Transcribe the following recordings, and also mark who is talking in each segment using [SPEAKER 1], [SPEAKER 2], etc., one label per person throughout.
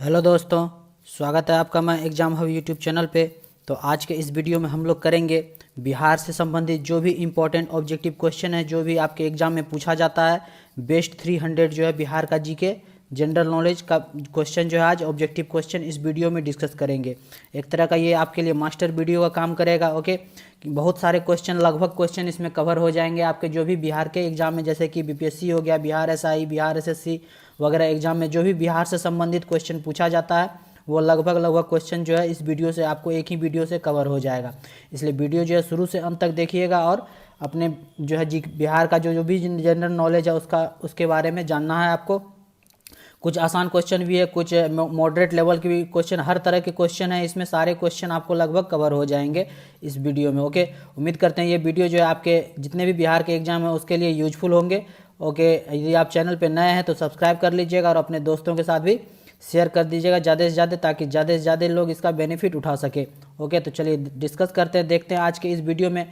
[SPEAKER 1] Hello दोस्तों, स्वागत है आपका मैं एग्ज़ाम हब यूट्यूब चैनल पे। तो आज के इस वीडियो में हम लोग करेंगे बिहार से संबंधित जो भी इम्पोर्टेंट ऑब्जेक्टिव क्वेश्चन है, जो भी आपके एग्ज़ाम में पूछा जाता है। बेस्ट 300 जो है बिहार का जीके जनरल नॉलेज का क्वेश्चन जो है आज ऑब्जेक्टिव क्वेश्चन इस वीडियो में डिस्कस करेंगे। एक तरह का ये आपके लिए मास्टर वीडियो का काम करेगा। ओके, बहुत सारे क्वेश्चन, लगभग क्वेश्चन इसमें कवर हो जाएंगे आपके जो भी बिहार के एग्ज़ाम में, जैसे कि बीपीएससी हो गया, बिहार एसआई, बिहार एसएससी वगैरह एग्जाम में जो भी बिहार से संबंधित क्वेश्चन पूछा जाता है वो लगभग क्वेश्चन जो है इस वीडियो से आपको एक ही वीडियो से कवर हो जाएगा। इसलिए वीडियो जो है शुरू से अंत तक देखिएगा और अपने जो है बिहार का जो भी जनरल नॉलेज है उसके बारे में जानना है आपको। कुछ आसान क्वेश्चन भी है, कुछ मॉडरेट लेवल के भी क्वेश्चन, हर तरह के क्वेश्चन है इसमें। सारे क्वेश्चन आपको लगभग कवर हो जाएंगे इस वीडियो में। ओके, उम्मीद करते हैं ये वीडियो जो है आपके जितने भी बिहार के एग्जाम है उसके लिए यूजफुल होंगे। ओके, यदि आप चैनल पे नए हैं तो सब्सक्राइब कर लीजिएगा और अपने दोस्तों के साथ भी शेयर कर दीजिएगा ज़्यादा से ज़्यादा, ताकि ज़्यादा से ज़्यादा लोग इसका बेनिफिट उठा सके। ओके, तो चलिए डिस्कस करते हैं, देखते हैं आज के इस वीडियो में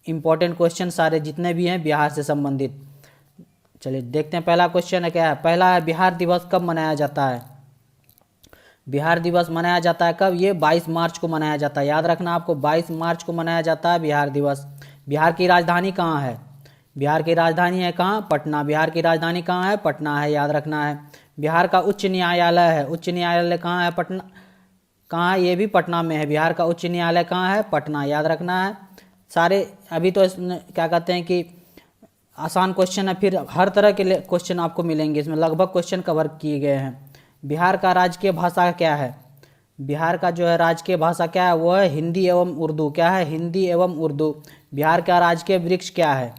[SPEAKER 1] इंपॉर्टेंट क्वेश्चन सारे जितने भी हैं बिहार से संबंधित। चलिए देखते हैं पहला क्वेश्चन है क्या है। पहला है, बिहार दिवस कब मनाया जाता है। बिहार दिवस मनाया जाता है कब? ये 22 मार्च को मनाया जाता है। याद रखना आपको, 22 मार्च को मनाया जाता है बिहार दिवस। बिहार की राजधानी कहाँ है? बिहार की राजधानी है कहाँ? पटना। बिहार की राजधानी कहाँ है? पटना है, याद रखना है। बिहार का उच्च न्यायालय है, उच्च न्यायालय कहाँ है? पटना। कहाँ है? ये भी पटना में है। बिहार का उच्च न्यायालय कहाँ है? पटना, याद रखना है। सारे अभी तो क्या कहते हैं कि आसान क्वेश्चन है, फिर हर तरह के क्वेश्चन आपको मिलेंगे इसमें, लगभग क्वेश्चन कवर किए गए हैं। बिहार का राजकीय भाषा क्या है? बिहार का जो है राजकीय भाषा क्या है? वो है हिंदी एवं उर्दू। क्या है? हिंदी एवं उर्दू। बिहार का राजकीय वृक्ष क्या है?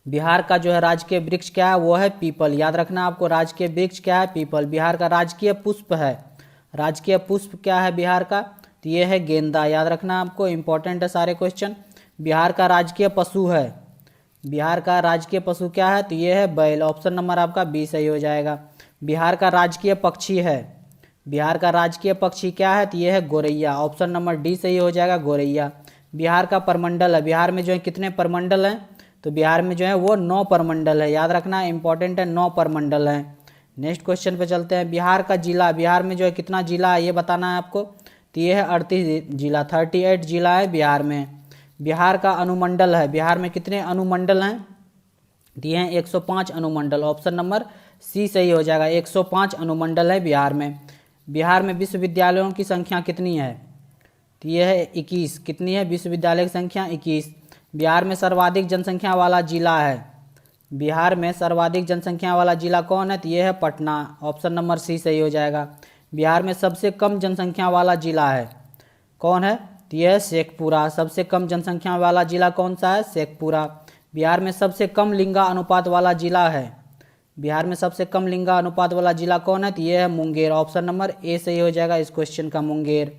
[SPEAKER 1] बिहार का जो है राजकीय वृक्ष क्या है? वो है पीपल, याद रखना आपको। राजकीय वृक्ष क्या है? पीपल। बिहार का राजकीय पुष्प है, राजकीय पुष्प क्या है बिहार का? तो ये है गेंदा, याद रखना आपको। इंपॉर्टेंट है सारे क्वेश्चन। बिहार का राजकीय पशु है, बिहार का राजकीय पशु क्या है? तो ये है बैल। ऑप्शन नंबर आपका बी सही हो जाएगा। बिहार का राजकीय पक्षी है, बिहार का राजकीय पक्षी क्या है? तो ये है गोरैया। ऑप्शन नंबर डी सही हो जाएगा, गोरैया। बिहार का परमंडल है, बिहार में जो है कितने परमंडल हैं? तो बिहार में जो है वो 9 परमंडल है, याद रखना, इंपॉर्टेंट है, 9 परमंडल हैं। नेक्स्ट क्वेश्चन पे चलते हैं। बिहार का जिला, बिहार में जो है कितना जिला है ये बताना है आपको। तो ये है 38 जिला, 38 जिला है बिहार में। बिहार का अनुमंडल है, बिहार में कितने अनुमंडल हैं? दिए हैं 105 अनुमंडल। ऑप्शन नंबर सी सही हो जाएगा, 105 अनुमंडल है बिहार में। बिहार में विश्वविद्यालयों की संख्या कितनी है? तो ये है 21। कितनी है विश्वविद्यालय की संख्या? 21। बिहार में सर्वाधिक जनसंख्या वाला जिला है, बिहार में सर्वाधिक जनसंख्या वाला जिला कौन है? तो ये है पटना। ऑप्शन नंबर सी सही हो जाएगा। बिहार में सबसे कम जनसंख्या वाला जिला है, कौन है? तो यह है शेखपुरा। सबसे कम जनसंख्या वाला जिला कौन सा है? शेखपुरा। बिहार में सबसे कम लिंगा अनुपात वाला जिला है, बिहार में सबसे कम लिंगा अनुपात वाला जिला कौन है? तो यह है मुंगेर। ऑप्शन नंबर ए सही हो जाएगा इस क्वेश्चन का, मुंगेर।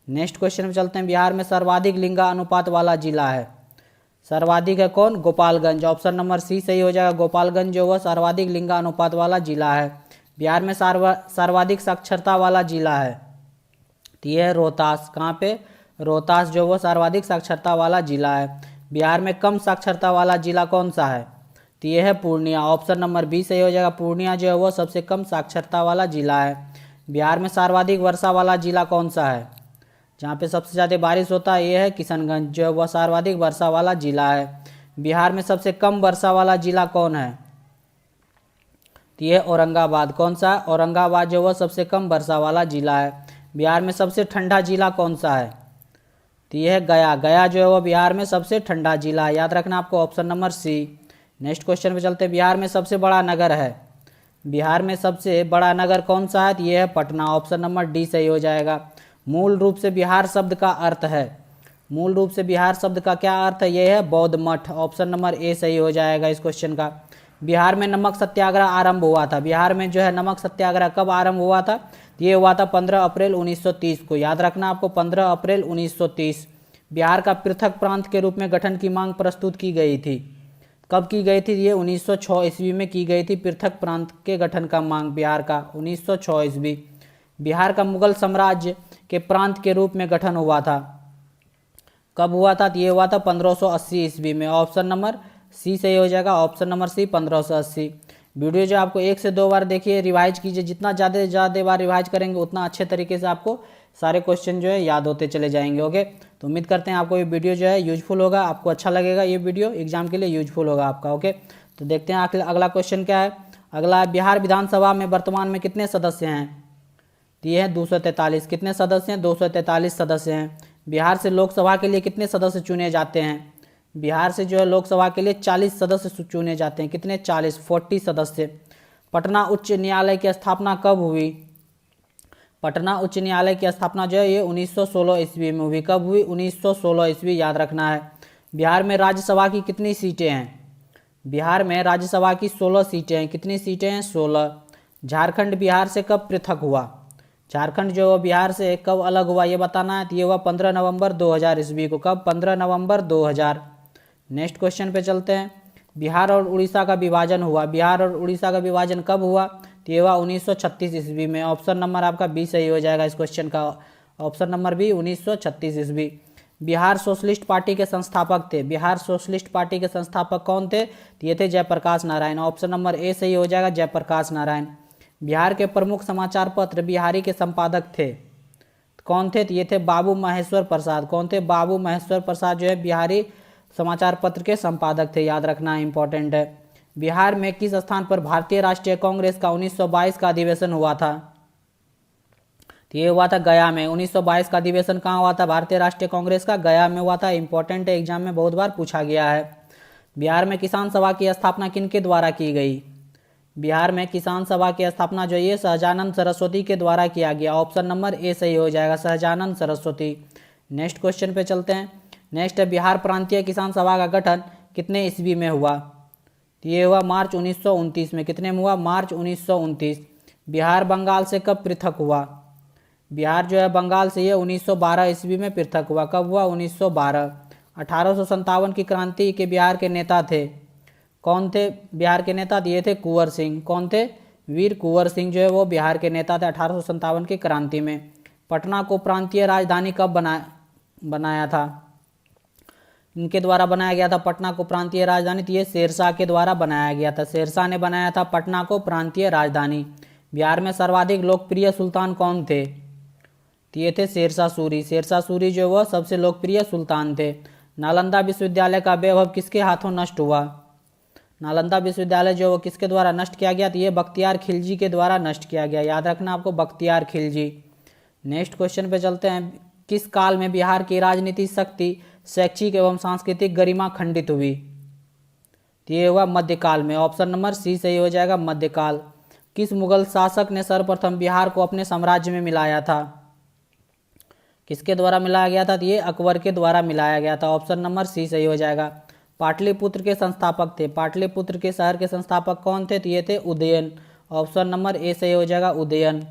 [SPEAKER 1] नेक्स्ट क्वेश्चन में चलते हैं। बिहार में सर्वाधिक लिंगा अनुपात वाला जिला है, सर्वाधिक है कौन? गोपालगंज। ऑप्शन नंबर सी सही हो जाएगा, गोपालगंज जो वह सर्वाधिक लिंगा अनुपात वाला जिला है। बिहार में सर्वाधिक साक्षरता वाला जिला है, तो यह है रोहतास। कहाँ पे? रोहतास जो वो सर्वाधिक साक्षरता वाला जिला है। बिहार में कम साक्षरता वाला जिला कौन सा है? तो ये है पूर्णिया। ऑप्शन नंबर बी सही हो जाएगा, पूर्णिया जो है वो सबसे कम साक्षरता वाला जिला है। बिहार में सर्वाधिक वर्षा वाला जिला कौन सा है? जहाँ पे सबसे ज़्यादा बारिश होता है ये है किशनगंज, जो है वह सर्वाधिक वर्षा वाला जिला है। बिहार में सबसे कम वर्षा वाला जिला कौन है? तो ये है औरंगाबाद। कौन सा? औरंगाबाद जो वह सबसे कम वर्षा वाला जिला है। बिहार में सबसे ठंडा जिला कौन सा है? तो यह है गया। गया जो है वो बिहार में सबसे ठंडा जिला है, याद रखना आपको। Option number C. Next question पे चलते हैं। बिहार में सबसे बड़ा नगर है, बिहार में सबसे बड़ा नगर कौन सा है? तो ये है पटना। ऑप्शन नंबर डी सही हो जाएगा। मूल रूप से बिहार शब्द का अर्थ है, मूल रूप से बिहार शब्द का क्या अर्थ है? ये है बौद्ध मठ। ऑप्शन नंबर ए सही हो जाएगा इस क्वेश्चन का। बिहार में नमक सत्याग्रह आरंभ हुआ था, बिहार में जो है नमक सत्याग्रह कब आरंभ हुआ था? ये हुआ था 15 अप्रैल 1930 को, याद रखना आपको, 15 अप्रैल 1930। बिहार का पृथक प्रांत के रूप में गठन की मांग प्रस्तुत की गई थी, कब की गई थी? ये 1906 ईस्वी में की गई थी, पृथक प्रांत के गठन का मांग बिहार का 1906 ईस्वी। बिहार का मुगल साम्राज्य के प्रांत के रूप में गठन हुआ था, कब हुआ था? ये हुआ था 1580 ईस्वी में। ऑप्शन नंबर सी सही हो जाएगा, ऑप्शन नंबर सी 1580। वीडियो जो आपको 1 से 2 बार देखिए, रिवाइज कीजिए, जितना ज़्यादा बार रिवाइज करेंगे उतना अच्छे तरीके से आपको सारे क्वेश्चन जो है याद होते चले जाएंगे। ओके, तो उम्मीद करते हैं आपको ये वीडियो जो है यूजफुल होगा, आपको अच्छा लगेगा, ये वीडियो एग्जाम के लिए यूजफुल होगा आपका। ओके, तो देखते हैं अगला क्वेश्चन क्या है। अगला, बिहार विधानसभा में वर्तमान में कितने सदस्य हैं? तो ये है 243। कितने सदस्य हैं? 243 सदस्य हैं। बिहार से लोकसभा के लिए कितने सदस्य चुने जाते हैं? बिहार से जो है लोकसभा के लिए 40 सदस्य चुने जाते हैं। कितने? 40 सदस्य। पटना उच्च न्यायालय की स्थापना कब हुई? पटना उच्च न्यायालय की स्थापना जो है ये 1916 ईस्वी में हुई। कब हुई? 1916 ईस्वी, याद रखना है। बिहार में राज्यसभा की कितनी सीटें हैं? बिहार में राज्यसभा की 16 सीटें हैं। कितनी सीटें हैं? 16। झारखंड बिहार से कब पृथक हुआ? झारखंड जो बिहार से कब अलग हुआ ये बताना है। तो ये हुआ 15 नवंबर 2000 ईस्वी को। कब? 15 नवंबर 2000। नेक्स्ट क्वेश्चन पे चलते हैं। बिहार और उड़ीसा का विभाजन हुआ। बिहार और उड़ीसा का विभाजन कब हुआ? तो ये हुआ 1936 ईस्वी में। ऑप्शन नंबर आपका बी सही हो जाएगा इस क्वेश्चन का। ऑप्शन नंबर बी 1936 ईस्वी। बिहार सोशलिस्ट पार्टी के संस्थापक थे। बिहार सोशलिस्ट पार्टी के संस्थापक कौन थे? तो ये थे Jayaprakash Narayan. Option number A सही हो जाएगा, जयप्रकाश नारायण। बिहार के प्रमुख समाचार पत्र बिहारी के संपादक थे। कौन थे? तो ये थे बाबू महेश्वर प्रसाद। कौन थे? बाबू महेश्वर प्रसाद जो है बिहारी समाचार पत्र के संपादक थे, याद रखना इंपॉर्टेंट है। बिहार में किस स्थान पर भारतीय राष्ट्रीय कांग्रेस का 1922 का अधिवेशन हुआ था? तो ये हुआ था गया में। 1922 का अधिवेशन कहाँ हुआ था? भारतीय राष्ट्रीय कांग्रेस का गया में हुआ था। इंपॉर्टेंट है, एग्जाम में बहुत बार पूछा गया है। बिहार में किसान सभा की स्थापना किनके द्वारा की गई? बिहार में किसान सभा की स्थापना जो ये सहजानंद सरस्वती के द्वारा किया गया। ऑप्शन नंबर ए सही हो जाएगा, सहजानंद सरस्वती। नेक्स्ट क्वेश्चन पे चलते हैं। नेक्स्ट है, बिहार प्रांतीय किसान सभा का गठन कितने ईस्वी में हुआ? तो ये हुआ मार्च 1929 में। कितने में हुआ? मार्च 1929। बिहार बंगाल से कब पृथक हुआ? बिहार जो है बंगाल से ये 1912 ईस्वी में पृथक हुआ। कब हुआ? 1912। 1857 की क्रांति के बिहार के नेता थे। कौन थे बिहार के नेता? ये थे कुंवर सिंह। कौन थे? वीर कुंवर सिंह जो है वो बिहार के नेता थे 1857 की क्रांति में। पटना को प्रांतीय राजधानी कब बनाया था? इनके द्वारा बनाया गया था पटना को प्रांतीय राजधानी। तो ये शेरशाह के द्वारा बनाया गया था। शेरशाह ने बनाया था पटना को प्रांतीय राजधानी। बिहार में सर्वाधिक लोकप्रिय सुल्तान कौन थे? तो ये थे शेरशाह सूरी। शेरशाह सूरी जो वो सबसे लोकप्रिय सुल्तान थे। नालंदा विश्वविद्यालय का वैभव किसके हाथों नष्ट हुआ? नालंदा विश्वविद्यालय जो वो किसके द्वारा नष्ट किया गया? तो ये बख्तियार खिलजी के द्वारा नष्ट किया गया। याद रखना आपको, बख्तियार खिलजी। नेक्स्ट क्वेश्चन पे चलते हैं। किस काल में बिहार की राजनीति शक्ति, शैक्षिक एवं सांस्कृतिक गरिमा खंडित हुई? तो ये हुआ मध्यकाल में। ऑप्शन नंबर सी सही हो जाएगा, मध्यकाल। किस मुगल शासक ने सर्वप्रथम बिहार को अपने साम्राज्य में मिलाया था? किसके द्वारा मिलाया गया था? तो ये अकबर के द्वारा मिलाया गया था। ऑप्शन नंबर सी सही हो जाएगा। पाटलिपुत्र के संस्थापक थे। पाटलिपुत्र के शहर के संस्थापक कौन थे? तो ये थे उदयन। ऑप्शन नंबर ए सही हो जाएगा, उदयन।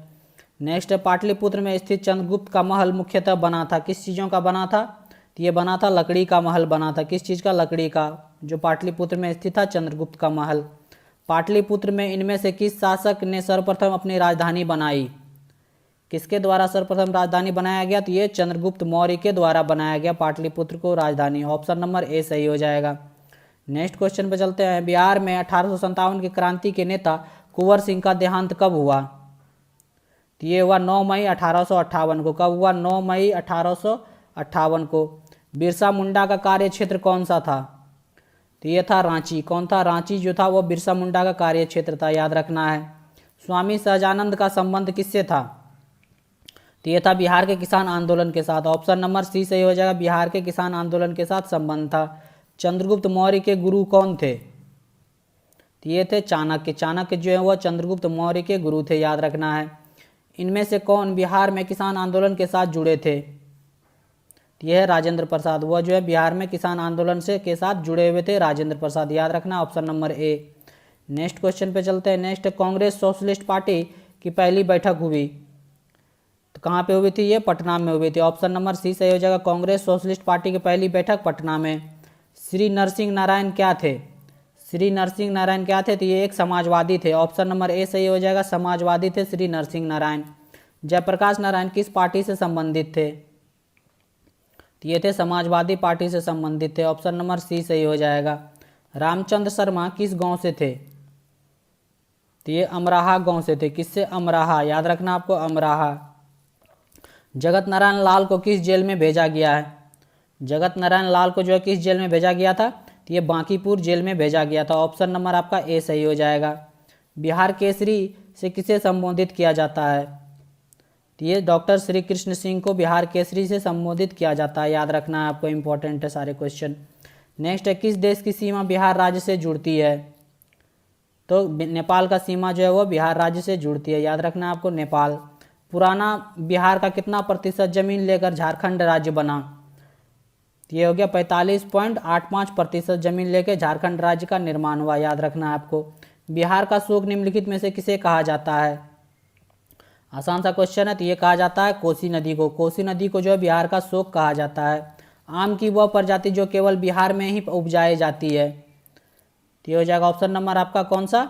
[SPEAKER 1] नेक्स्ट, पाटलिपुत्र में स्थित चंद्रगुप्त का महल मुख्यतः बना था किस चीज़ों का बना था? तो ये बना था लकड़ी का महल बना था। किस चीज़ का? लकड़ी का। जो पाटलिपुत्र में स्थित था चंद्रगुप्त का महल। पाटलिपुत्र में इनमें से किस शासक ने सर्वप्रथम अपनी राजधानी बनाई? किसके द्वारा सर्वप्रथम राजधानी बनाया गया? तो ये चंद्रगुप्त मौर्य के द्वारा बनाया गया पाटलिपुत्र को राजधानी। ऑप्शन नंबर ए सही हो जाएगा। नेक्स्ट क्वेश्चन पे चलते हैं। बिहार में 1857 की क्रांति के नेता कुंवर सिंह का देहांत कब हुआ? तो ये हुआ 9 मई 1858 को। कब हुआ? 9 मई 1858 को। बिरसा मुंडा का कार्य क्षेत्र कौन सा था? तो ये था रांची। कौन था? रांची जो था वो बिरसा मुंडा का कार्य क्षेत्र था, याद रखना है। स्वामी सहजानंद का संबंध किससे था? तो ये था बिहार के किसान आंदोलन के साथ। ऑप्शन नंबर सी सही हो जाएगा, बिहार के किसान आंदोलन के साथ संबंध था। चंद्रगुप्त मौर्य के गुरु कौन थे? तो ये थे चाणक्य। चाणक्य जो है वह चंद्रगुप्त मौर्य के गुरु थे, याद रखना है। इनमें से कौन बिहार में किसान आंदोलन के साथ जुड़े थे? तो यह है राजेंद्र प्रसाद। वह जो है बिहार में किसान आंदोलन से के साथ जुड़े हुए थे, राजेंद्र प्रसाद, याद रखना। ऑप्शन नंबर ए। नेक्स्ट क्वेश्चन पे चलते हैं। नेक्स्ट, कांग्रेस सोशलिस्ट पार्टी की पहली बैठक हुई तो कहाँ पे हुई थी? ये पटना में हुई थी। ऑप्शन नंबर सी सही हो जाएगा। कांग्रेस सोशलिस्ट पार्टी की पहली बैठक पटना में। श्री नरसिंह नारायण क्या थे? श्री नरसिंह नारायण क्या थे? तो ये एक समाजवादी थे। ऑप्शन नंबर ए सही हो जाएगा, समाजवादी थे श्री नरसिंह नारायण। जयप्रकाश नारायण किस पार्टी से संबंधित थे? तो ये थे समाजवादी पार्टी से संबंधित थे। ऑप्शन नंबर सी सही हो जाएगा। रामचंद्र शर्मा किस गांव से थे? तो ये अमराहा गांव से थे। किससे? अमराहा, याद रखना आपको, अमराहा। जगत नारायण लाल को किस जेल में भेजा गया है? जगत नारायण लाल को जो है किस जेल में भेजा गया था? तो ये बांकीपुर जेल में भेजा गया था। ऑप्शन नंबर आपका ए सही हो जाएगा। बिहार केसरी से किसे संबोधित किया जाता है? तो ये डॉक्टर श्री कृष्ण सिंह को बिहार केसरी से संबोधित किया जाता है। याद रखना है आपको, इंपॉर्टेंट है सारे क्वेश्चन। नेक्स्ट है, किस देश की सीमा बिहार राज्य से जुड़ती है? तो नेपाल का सीमा जो है वो बिहार राज्य से जुड़ती है। याद रखना है आपको, नेपाल। पुराना बिहार का कितना प्रतिशत जमीन लेकर झारखंड राज्य बना? तो ये हो गया 45.85% जमीन लेकर झारखंड राज्य का निर्माण हुआ। याद रखना है आपको। बिहार का शोक निम्नलिखित में से किसे कहा जाता है? आसान सा क्वेश्चन है। तो ये कहा जाता है कोसी नदी को। कोसी नदी को जो है बिहार का शोक कहा जाता है। आम की वह प्रजाति जो केवल बिहार में ही उपजाई जाती है? तो ये हो जाएगा ऑप्शन नंबर आपका कौन सा?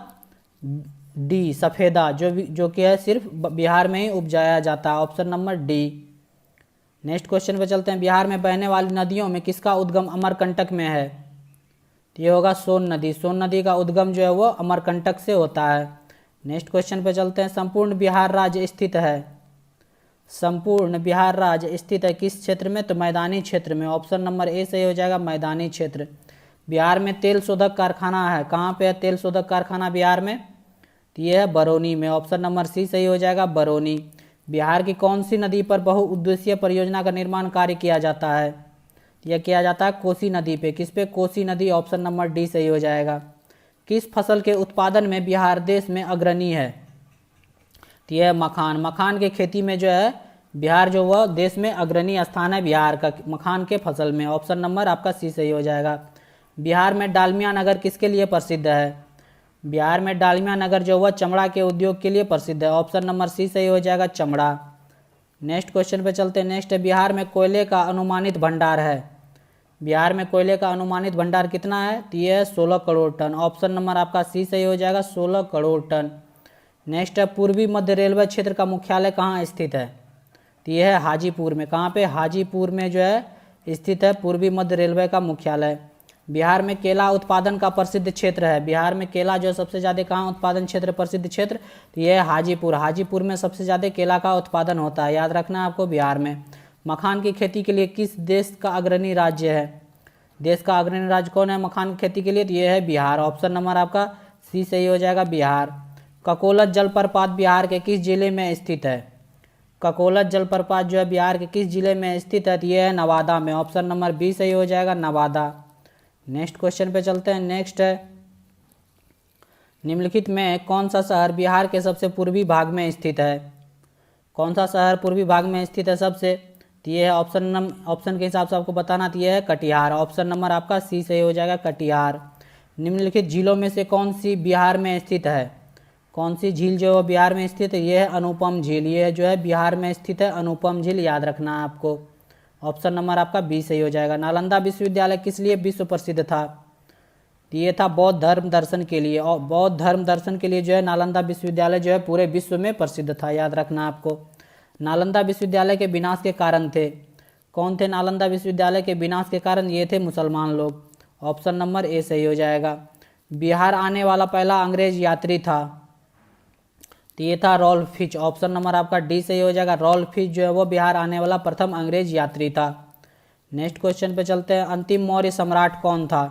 [SPEAKER 1] डी, सफेदा, जो कि है सिर्फ बिहार में ही उपजाया जाता है। Option number D. Next question पे चलते हैं। बिहार में बहने वाली नदियों में किसका उद्गम अमरकंटक में है? तो ये होगा सोन नदी। सोन नदी का उद्गम जो है वो अमरकंटक से होता है। नेक्स्ट क्वेश्चन पे चलते हैं। संपूर्ण बिहार राज्य स्थित है? संपूर्ण बिहार राज्य स्थित है किस क्षेत्र में? तो मैदानी क्षेत्र में। ऑप्शन नंबर ए सही हो जाएगा, मैदानी क्षेत्र। बिहार में तेल शोधक कारखाना है। कहाँ पे है तेल शोधक कारखाना बिहार में? तो ये है बरौनी में। ऑप्शन नंबर सी सही हो जाएगा, बरौनी। बिहार की कौन सी नदी पर बहुउद्देशीय परियोजना का निर्माण कार्य किया जाता है? यह किया जाता है कोसी नदी पे। किस पे? कोसी नदी। ऑप्शन नंबर डी सही हो जाएगा। किस फसल के उत्पादन में बिहार देश में अग्रणी है? तो यह है मखान। मखान के खेती में जो है बिहार जो वह देश में अग्रणी स्थान है बिहार का मखान के फसल में। ऑप्शन नंबर आपका सी सही हो जाएगा। बिहार में डालमिया नगर किसके लिए प्रसिद्ध है? बिहार में डालमिया नगर जो वह चमड़ा के उद्योग के लिए प्रसिद्ध है। ऑप्शन नंबर सी सही हो जाएगा, चमड़ा। नेक्स्ट क्वेश्चन पे चलते हैं। नेक्स्ट है, बिहार में कोयले का अनुमानित भंडार है। बिहार में कोयले का अनुमानित भंडार कितना है? तो ये है 16 करोड़ टन। ऑप्शन नंबर आपका सी सही हो जाएगा, 16 करोड़ टन। नेक्स्ट है, पूर्वी मध्य रेलवे क्षेत्र का मुख्यालय कहाँ स्थित है? तो ये है हाजीपुर में। कहाँ पे? हाजीपुर में जो है स्थित है पूर्वी मध्य रेलवे का मुख्यालय। बिहार में केला उत्पादन का प्रसिद्ध क्षेत्र है। बिहार में केला जो सबसे ज़्यादा कहाँ उत्पादन क्षेत्र, प्रसिद्ध क्षेत्र? तो ये है हाजीपुर। हाजीपुर में सबसे ज़्यादा केला का उत्पादन होता है। याद रखना आपको बिहार में। मखान की खेती के लिए किस देश का अग्रणी राज्य है? देश का अग्रणी राज्य कौन है मखान की खेती के लिए? तो ये है बिहार। ऑप्शन नंबर आपका सी सही हो जाएगा, बिहार। ककोलत जलप्रपात बिहार के किस जिले में स्थित है? ककोलत जलप्रपात जो है बिहार के किस जिले में स्थित है? तो ये है नवादा में। ऑप्शन नंबर बी सही हो जाएगा, नवादा। नेक्स्ट क्वेश्चन पे चलते हैं। नेक्स्ट है, निम्नलिखित में कौन सा शहर बिहार के सबसे पूर्वी भाग में स्थित है? कौन सा शहर पूर्वी भाग में स्थित है सबसे? तो ये है ऑप्शन के हिसाब से आपको बताना। तो ये है कटिहार। ऑप्शन नंबर आपका सी सही हो जाएगा, कटिहार। निम्नलिखित झीलों में से कौन सी बिहार में स्थित है? कौन सी झील जो है बिहार में स्थित है? ये है अनुपम झील। ये जो है बिहार में स्थित है अनुपम झील। याद रखना है आपको। ऑप्शन नंबर आपका बी सही हो जाएगा। नालंदा विश्वविद्यालय किस लिए विश्व प्रसिद्ध था? तो ये था बौद्ध धर्म दर्शन के लिए। और बौद्ध धर्म दर्शन के लिए जो है नालंदा विश्वविद्यालय जो है पूरे विश्व में प्रसिद्ध था। याद रखना आपको। नालंदा विश्वविद्यालय के विनाश के कारण थे। कौन थे नालंदा विश्वविद्यालय के विनाश के कारण? ये थे मुसलमान लोग। ऑप्शन नंबर ए सही हो जाएगा। बिहार आने वाला पहला अंग्रेज यात्री था। तो ये था रॉल्फ फिच। ऑप्शन नंबर आपका डी सही हो जाएगा। रॉल्फ फिच जो है वो बिहार आने वाला प्रथम अंग्रेज यात्री था। नेक्स्ट क्वेश्चन पे चलते हैं। अंतिम मौर्य सम्राट कौन था?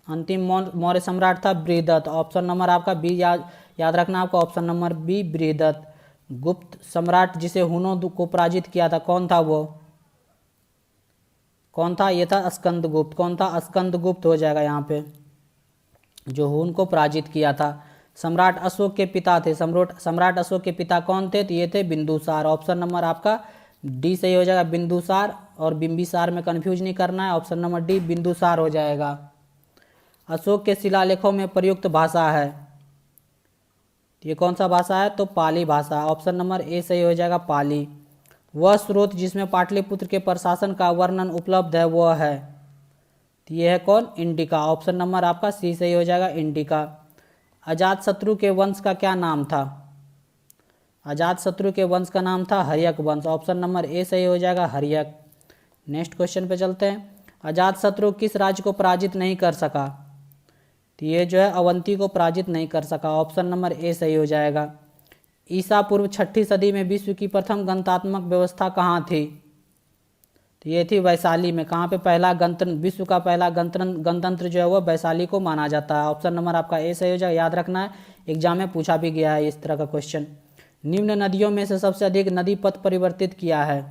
[SPEAKER 1] अंतिम मौर्य सम्राट था बृहदत्त। ऑप्शन नंबर आपका बी याद रखना आपको। Option number B Brihadatta. Gupta सम्राट जिसे हुनों को पराजित किया था कौन था? वो कौन था? ये था स्कंदगुप्त। कौन था? स्कंदगुप्त हो जाएगा यहाँ पे, जो हुन को पराजित किया था। सम्राट अशोक के पिता थे। सम्राट अशोक के पिता कौन थे? तो ये थे बिंदुसार। ऑप्शन नंबर आपका डी सही हो जाएगा, बिंदुसार। और बिंबिसार में कंफ्यूज नहीं करना है। ऑप्शन नंबर डी बिंदुसार हो जाएगा। अशोक के शिलालेखों में प्रयुक्त भाषा है। ये कौन सा भाषा है? तो पाली भाषा। ऑप्शन नंबर ए सही हो जाएगा, पाली। वह स्रोत जिसमें पाटलिपुत्र के प्रशासन का वर्णन उपलब्ध है वह है? तो ये है कौन? इंडिका। ऑप्शन नंबर आपका सी सही हो जाएगा, इंडिका। अजातशत्रु के वंश का क्या नाम था? अजातशत्रु के वंश का नाम था हर्यक वंश। ऑप्शन नंबर ए सही हो जाएगा, हर्यक। नेक्स्ट क्वेश्चन पे चलते हैं। अजातशत्रु किस राज्य को पराजित नहीं कर सका? तो ये जो है अवंती को पराजित नहीं कर सका, ऑप्शन नंबर ए सही हो जाएगा। ईसा पूर्व 6ठी सदी में विश्व की प्रथम गणतात्मक व्यवस्था कहाँ थी? तो ये थी वैशाली में। कहाँ पे पहला गणतंत्र, विश्व का पहला गणतंत्र जो है वो वैशाली को माना जाता है। ऑप्शन नंबर आपका ए सही हो जाएगा, याद रखना है, एग्जाम में पूछा भी गया है इस तरह का क्वेश्चन। निम्न नदियों में से सबसे अधिक नदी पथ परिवर्तित किया है,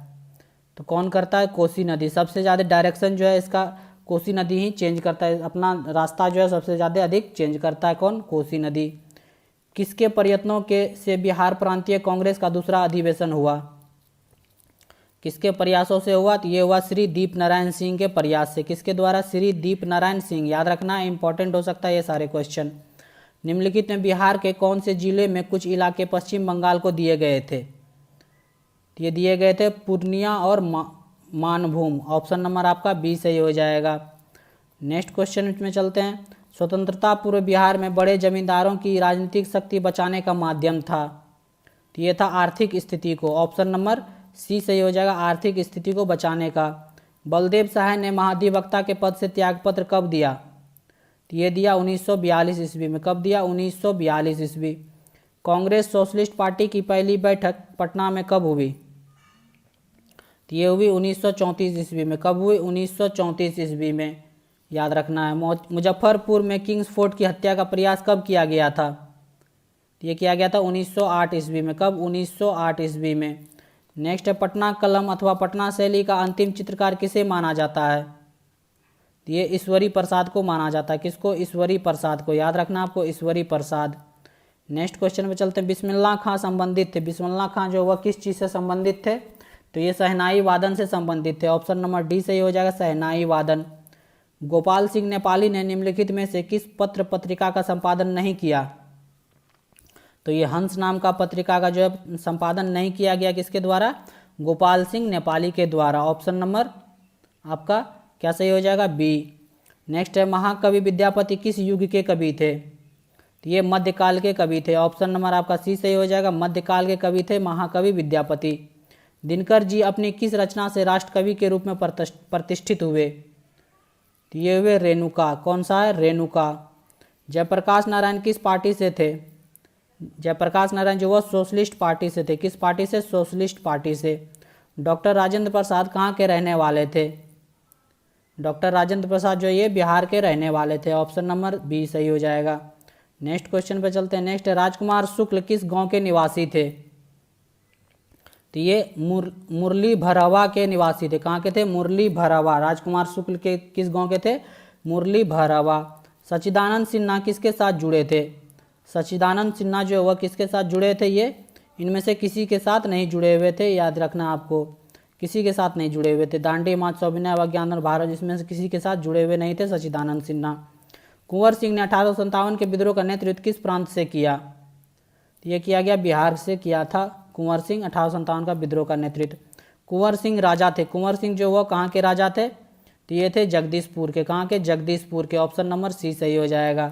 [SPEAKER 1] तो कौन करता है? कोसी नदी। सबसे ज़्यादा डायरेक्शन जो है इसका कोसी नदी ही चेंज करता है, अपना रास्ता जो है सबसे ज़्यादा अधिक चेंज करता है, कौन? कोसी नदी। किसके प्रयत्नों के से बिहार प्रांतीय कांग्रेस का दूसरा अधिवेशन हुआ? किसके प्रयासों से हुआ? तो ये हुआ श्री दीप नारायण सिंह के प्रयास से। किसके द्वारा? श्री दीप नारायण सिंह। याद रखना, इंपॉर्टेंट हो सकता है ये सारे क्वेश्चन। निम्नलिखित में बिहार के कौन से जिले में कुछ इलाके पश्चिम बंगाल को दिए गए थे? ये दिए गए थे पूर्णिया और मानभूम। ऑप्शन नंबर आपका बी सही हो जाएगा। नेक्स्ट क्वेश्चन में चलते हैं। स्वतंत्रता पूर्व बिहार में बड़े जमींदारों की राजनीतिक शक्ति बचाने का माध्यम था, तो ये था आर्थिक स्थिति को। ऑप्शन नंबर सी सही हो जाएगा, आर्थिक स्थिति को बचाने का। बलदेव सहाय ने महाधिवक्ता के पद से त्यागपत्र कब दिया? तो ये दिया 1942 ईस्वी में। कब दिया? 1942 ईस्वी। कांग्रेस सोशलिस्ट पार्टी की पहली बैठक पटना में कब हुई? तो ये हुई 1934 ईस्वी में। कब हुई? 1934 ईस्वी में, याद रखना है। मुजफ्फरपुर में किंग्स फोर्ट की हत्या का प्रयास कब किया गया था? तो ये किया गया था 1908 ईस्वी में। कब? 1908 ईस्वी में। नेक्स्ट है, पटना कलम अथवा पटना शैली का अंतिम चित्रकार किसे माना जाता है? तो ये ईश्वरी प्रसाद को माना जाता है। किसको? ईश्वरी प्रसाद को। याद रखना आपको, ईश्वरी प्रसाद। नेक्स्ट क्वेश्चन में चलते हैं। बिस्मिल्लाह खां संबंधित थे। बिस्मिल्लाह खां जो वह किस चीज़ से संबंधित थे? तो ये शहनाई वादन से संबंधित थे। ऑप्शन नंबर डी सही हो जाएगा, शहनाई वादन। गोपाल सिंह नेपाली ने निम्नलिखित में से किस पत्र पत्रिका का संपादन नहीं किया? तो ये हंस नाम का पत्रिका का जो है संपादन नहीं किया गया। किसके द्वारा? गोपाल सिंह नेपाली के द्वारा। ऑप्शन नंबर आपका क्या सही हो जाएगा? बी। नेक्स्ट है, महाकवि विद्यापति किस युग के कवि थे? तो ये मध्यकाल के कवि थे। ऑप्शन नंबर आपका सी सही हो जाएगा, मध्यकाल के कवि थे महाकवि विद्यापति। दिनकर जी अपनी किस रचना से राष्ट्रकवि के रूप में प्रतिष्ठित हुए? तो ये हुए रेणुका। कौन सा है? रेणुका। जयप्रकाश नारायण किस पार्टी से थे? जयप्रकाश नारायण जो वो सोशलिस्ट पार्टी से थे। किस पार्टी से? सोशलिस्ट पार्टी से। डॉक्टर राजेंद्र प्रसाद कहाँ के रहने वाले थे? डॉक्टर राजेंद्र प्रसाद जो ये बिहार के रहने वाले थे। ऑप्शन नंबर बी सही हो जाएगा। नेक्स्ट क्वेश्चन पे चलते हैं। नेक्स्ट, राजकुमार शुक्ल किस गांव के निवासी थे? तो ये मुरली भरावा के निवासी थे। कहाँ के थे? मुरली भरावा। राजकुमार शुक्ल के किस गांव के थे? मुरली भरावा। सच्चिदानंद सिन्हा किसके साथ जुड़े थे? सच्चिदानंद सिन्हा जो है वह किसके साथ जुड़े थे? ये इनमें से किसी के साथ नहीं जुड़े हुए थे, याद रखना आपको, किसी के साथ नहीं जुड़े हुए थे। दांडी महोत्सव, अभिनय व ज्ञान और भारत, इसमें से किसी के साथ जुड़े हुए नहीं थे सच्चिदानंद सिन्हा। कुंवर सिंह ने 1857 के विद्रोह का नेतृत्व किस प्रांत से किया? ये किया गया बिहार से किया था कुंवर सिंह 1857 का विद्रोह का नेतृत्व। कुंवर सिंह राजा थे। कुंवर सिंह जो वो कहाँ के राजा थे? तो ये थे जगदीशपुर के। कहाँ के? जगदीशपुर के। ऑप्शन नंबर सी सही हो जाएगा।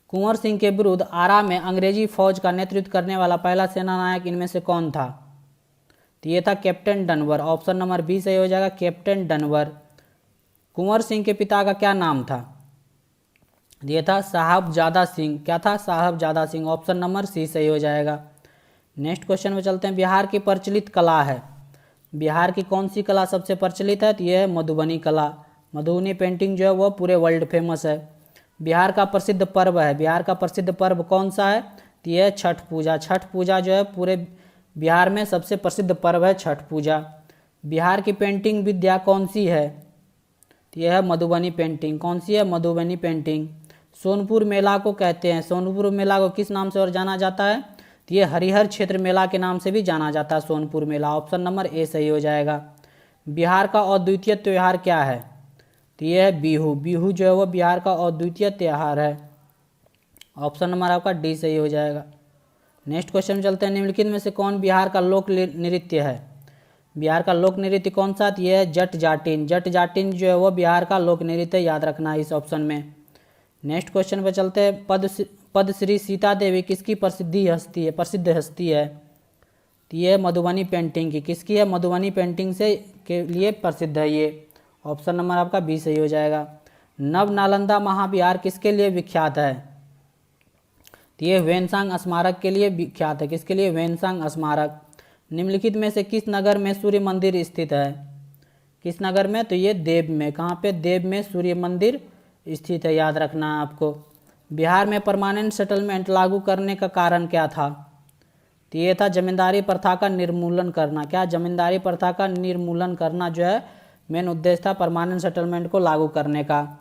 [SPEAKER 1] कुंवर सिंह के विरुद्ध आरा में अंग्रेजी फौज का नेतृत्व करने वाला पहला सेना नायक इनमें से कौन था? तो ये था कैप्टन डनवर। ऑप्शन नंबर बी सही हो जाएगा, कैप्टन डनवर। कुंवर सिंह के पिता का क्या नाम था? ये था साहबजादा सिंह। क्या था? साहबजादा सिंह। ऑप्शन नंबर सी सही हो जाएगा। नेक्स्ट क्वेश्चन में चलते हैं। बिहार की प्रचलित कला है। बिहार की कौन सी कला सबसे प्रचलित है? तो यह है मधुबनी कला। मधुबनी पेंटिंग जो है वो पूरे वर्ल्ड फेमस है। बिहार का प्रसिद्ध पर्व है। बिहार का प्रसिद्ध पर्व कौन सा है? तो यह है छठ पूजा। छठ पूजा जो है पूरे बिहार में सबसे प्रसिद्ध पर्व है छठ पूजा। बिहार की पेंटिंग विद्या कौन सी है? तो यह है मधुबनी पेंटिंग। कौन सी है? मधुबनी पेंटिंग। सोनपुर मेला को कहते हैं, सोनपुर मेला को किस नाम से और जाना जाता है? तो ये हरिहर क्षेत्र मेला के नाम से भी जाना जाता है सोनपुर मेला। ऑप्शन नंबर ए सही हो जाएगा। बिहार का अद्वितीय त्यौहार क्या है? तो ये है बिहू। बिहू जो है वो बिहार का अद्वितीय त्यौहार है। ऑप्शन नंबर आपका डी सही हो जाएगा। नेक्स्ट क्वेश्चन चलते हैं। निम्नलिखित में से कौन बिहार का लोक नृत्य है? बिहार का लोक नृत्य कौन सा? तो ये है जट जाटिन। जट जाटिन जो है वो बिहार का लोक नृत्य, याद रखना है इस ऑप्शन में। नेक्स्ट क्वेश्चन पर चलते हैं। पद्मश्री सीता देवी किसकी प्रसिद्ध हस्ती है? तो ये मधुबनी पेंटिंग की। किसकी है? मधुबनी पेंटिंग से के लिए प्रसिद्ध है ये। ऑप्शन नंबर आपका बी सही हो जाएगा। नव नालंदा महाविहार किसके लिए विख्यात है? तो ये ह्वेनसांग स्मारक के लिए विख्यात है। किसके लिए? ह्वेनसांग स्मारक। निम्नलिखित में से किस नगर में सूर्य मंदिर स्थित है? किस नगर में? तो ये देव में। कहाँ पे? देव में सूर्य मंदिर स्थित है, याद रखना है आपको। बिहार में परमानेंट सेटलमेंट लागू करने का कारण क्या था? तो ये था जमींदारी प्रथा का निर्मूलन करना। क्या? जमींदारी प्रथा का निर्मूलन करना जो है मेन उद्देश्य था परमानेंट सेटलमेंट को लागू करने का।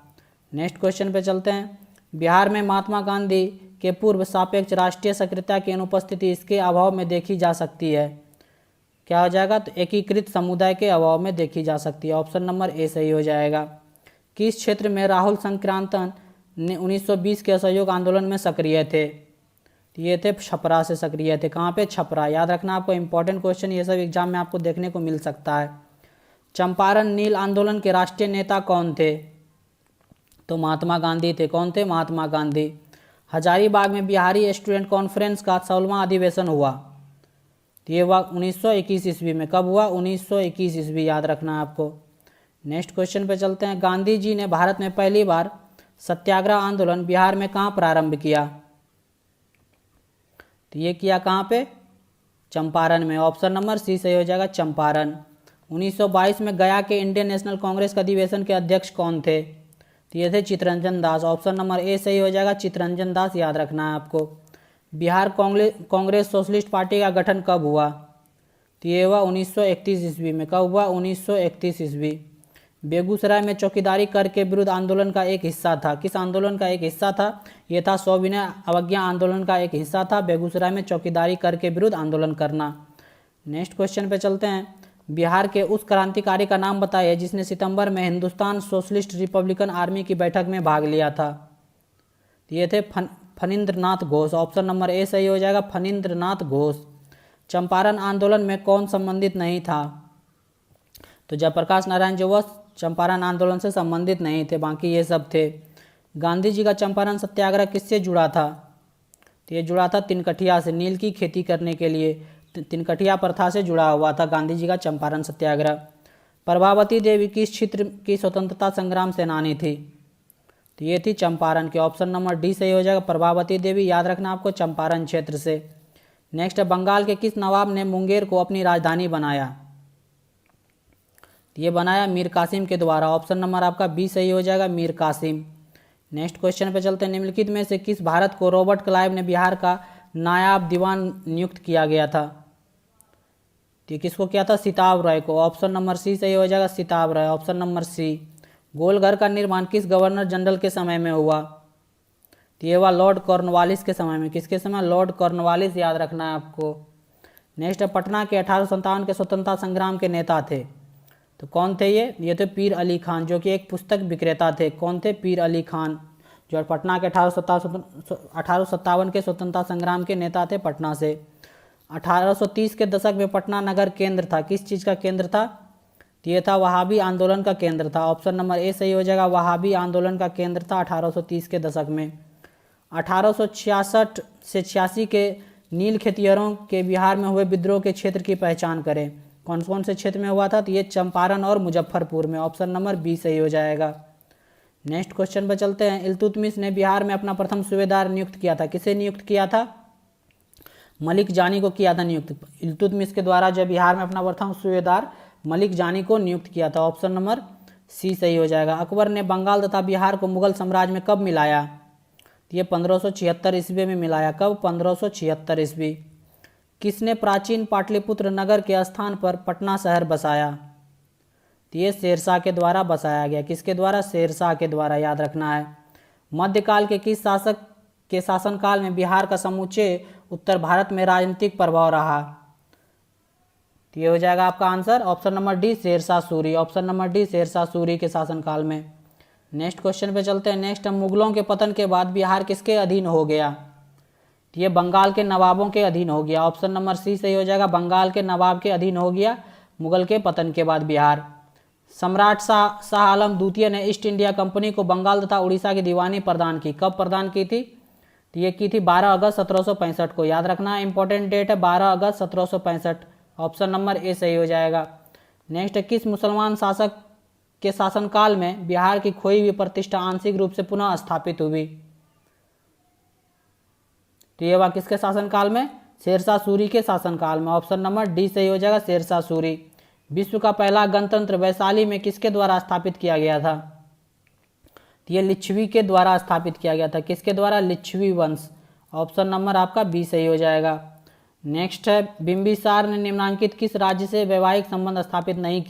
[SPEAKER 1] नेक्स्ट क्वेश्चन पे चलते हैं। बिहार में महात्मा गांधी के पूर्व सापेक्ष राष्ट्रीय सक्रियता की अनुपस्थिति इसके अभाव में देखी जा सकती है। क्या हो जाएगा? तो एकीकृत समुदाय के अभाव में देखी जा सकती है। ऑप्शन नंबर ए सही हो जाएगा। किस क्षेत्र में राहुल संक्रांतन ने 1920 के असहयोग आंदोलन में सक्रिय थे? ये थे छपरा से सक्रिय थे। कहाँ पे? छपरा। याद रखना आपको, इंपॉर्टेंट क्वेश्चन ये सब एग्जाम में आपको देखने को मिल सकता है। चंपारण नील आंदोलन के राष्ट्रीय नेता कौन थे? तो महात्मा गांधी थे। कौन थे? महात्मा गांधी। हजारीबाग में बिहारी स्टूडेंट कॉन्फ्रेंस का 16वां अधिवेशन हुआ। तो ये हुआ 1921 ईस्वी में। कब हुआ? 1921 ईस्वी, याद रखना है आपको। नेक्स्ट क्वेश्चन पे चलते हैं। गांधी जी ने भारत में पहली बार सत्याग्रह आंदोलन बिहार में कहाँ प्रारंभ किया? तो ये किया कहाँ पे? चंपारण में। ऑप्शन नंबर सी सही हो जाएगा, चंपारण। 1922 में गया के इंडियन नेशनल कांग्रेस के अधिवेशन के अध्यक्ष कौन थे? तो ये थे Chittaranjan Das. Option number A सही हो जाएगा, चित्तरंजन दास, याद रखना है आपको। बिहार कांग्रेस सोशलिस्ट पार्टी का गठन कब हुआ? तो ये हुआ 1931 ईस्वी में। कब हुआ? 1931 ईस्वी। बेगूसराय में चौकीदारी कर के विरुद्ध आंदोलन का एक हिस्सा था। किस आंदोलन का एक हिस्सा था? ये था सविनय अवज्ञा आंदोलन का एक हिस्सा था बेगूसराय में चौकीदारी कर के विरुद्ध आंदोलन करना। नेक्स्ट क्वेश्चन पे चलते हैं। बिहार के उस क्रांतिकारी का नाम बताइए जिसने सितंबर में हिंदुस्तान सोशलिस्ट रिपब्लिकन आर्मी की बैठक में भाग लिया था। ये थे फणींद्रनाथ घोष। ऑप्शन नंबर ए सही हो जाएगा, फणींद्रनाथ घोष। चंपारण आंदोलन में कौन संबंधित नहीं था? तो जयप्रकाश नारायण जो वह चंपारण आंदोलन से संबंधित नहीं थे, बाकी ये सब थे। गांधी जी का चंपारण सत्याग्रह किससे जुड़ा था? तो ये जुड़ा था तिनकठिया से, नील की खेती करने के लिए तिनकठिया प्रथा से जुड़ा हुआ था गांधी जी का चंपारण सत्याग्रह। प्रभावती देवी किस क्षेत्र की स्वतंत्रता संग्राम सेनानी थी? तो ये थी चंपारण के। ऑप्शन नंबर डी सही हो जाएगा, प्रभावती देवी, याद रखना आपको, चंपारण क्षेत्र से। नेक्स्ट, बंगाल के किस नवाब ने मुंगेर को अपनी राजधानी बनाया? ये बनाया मीर कासिम के द्वारा। ऑप्शन नंबर आपका बी सही हो जाएगा, मीर कासिम। नेक्स्ट क्वेश्चन पे चलते हैं। निम्नलिखित में से किस भारत को रॉबर्ट क्लाइव ने बिहार का नायाब दीवान नियुक्त किया गया था? ये किसको किया था? सिताब राय को। ऑप्शन नंबर सी सही हो जाएगा, Sitab Rai. Option number C. Golghar का निर्माण किस गवर्नर जनरल के समय में हुआ? तो ये हुआ लॉर्ड कॉर्नवालिस के समय में। किसके समय? लॉर्ड कॉर्नवालिस, याद रखना है आपको। नेक्स्ट, पटना के 1857 के स्वतंत्रता संग्राम के नेता थे। तो कौन थे ये थे पीर अली खान, जो कि एक पुस्तक विक्रेता थे। कौन थे? पीर अली खान, जो पटना के 1857 के स्वतंत्रता संग्राम के नेता थे पटना से। 1830 के दशक में पटना नगर केंद्र था। किस चीज़ का केंद्र था? ये था वहाबी आंदोलन का केंद्र था। ऑप्शन नंबर ए सही हो जाएगा, वहाबी आंदोलन का केंद्र था 1830 के दशक में। 1866 से 86 के नील खेतिहरों के बिहार में हुए विद्रोह के क्षेत्र की पहचान करें। कौन कौन से क्षेत्र में हुआ था? तो ये चंपारण और मुजफ्फरपुर में। ऑप्शन नंबर बी सही हो जाएगा। नेक्स्ट क्वेश्चन पर चलते हैं। इल्तुतमिश ने बिहार में अपना प्रथम सूबेदार नियुक्त किया था। किसे नियुक्त किया था? मलिक जानी को किया था नियुक्त। इल्तुतमिश के द्वारा जो बिहार में अपना प्रथम सूबेदार मलिक जानी को नियुक्त किया था। ऑप्शन नंबर सी सही हो जाएगा। अकबर ने बंगाल तथा बिहार को मुगल साम्राज्य में कब मिलाया? ये 1576 ईस्वी में मिलाया। कब? 1576 ईस्वी। किसने प्राचीन पाटलिपुत्र नगर के स्थान पर पटना शहर बसाया? तो ये शेरशाह के द्वारा बसाया गया। किसके द्वारा? शेरशाह के द्वारा, याद रखना है। मध्यकाल के किस शासक के शासनकाल में बिहार का समूचे उत्तर भारत में राजनीतिक प्रभाव रहा? तो ये हो जाएगा आपका answer option number D, Sher Shah Suri. Option number D, Sher Shah Suri के शासनकाल में। नेक्स्ट क्वेश्चन पे चलते हैं। नेक्स्ट, मुगलों के पतन के बाद बिहार किसके अधीन हो गया? तो ये बंगाल के नवाबों के अधीन हो गया। ऑप्शन नंबर सी सही हो जाएगा, बंगाल के नवाब के अधीन हो गया मुगल के पतन के बाद बिहार। सम्राट शाह आलम द्वितीय ने ईस्ट इंडिया कंपनी को बंगाल तथा उड़ीसा की दीवानी प्रदान की। कब प्रदान की थी? तो ये की थी 12 अगस्त 1765 को। याद रखना, इंपॉर्टेंट डेट है 12 अगस्त 1765। ऑप्शन नंबर ए सही हो जाएगा। नेक्स्ट, किस मुसलमान शासक के शासनकाल में बिहार की खोई हुई प्रतिष्ठा आंशिक रूप से पुनः स्थापित हुई? तो ये हुआ किसके शासनकाल में? शेरशाह सूरी के शासनकाल में। ऑप्शन नंबर डी सही हो जाएगा, शेरशाह सूरी। विश्व का पहला गणतंत्र वैशाली में किसके द्वारा स्थापित किया गया था? तो ये लिच्छवी के द्वारा स्थापित किया गया था। किसके द्वारा? लिच्छवी वंश। ऑप्शन नंबर आपका बी सही हो जाएगा। नेक्स्ट है, बिंबिसार ने निम्नांकित किस राज्य से वैवाहिक संबंध स्थापित नहीं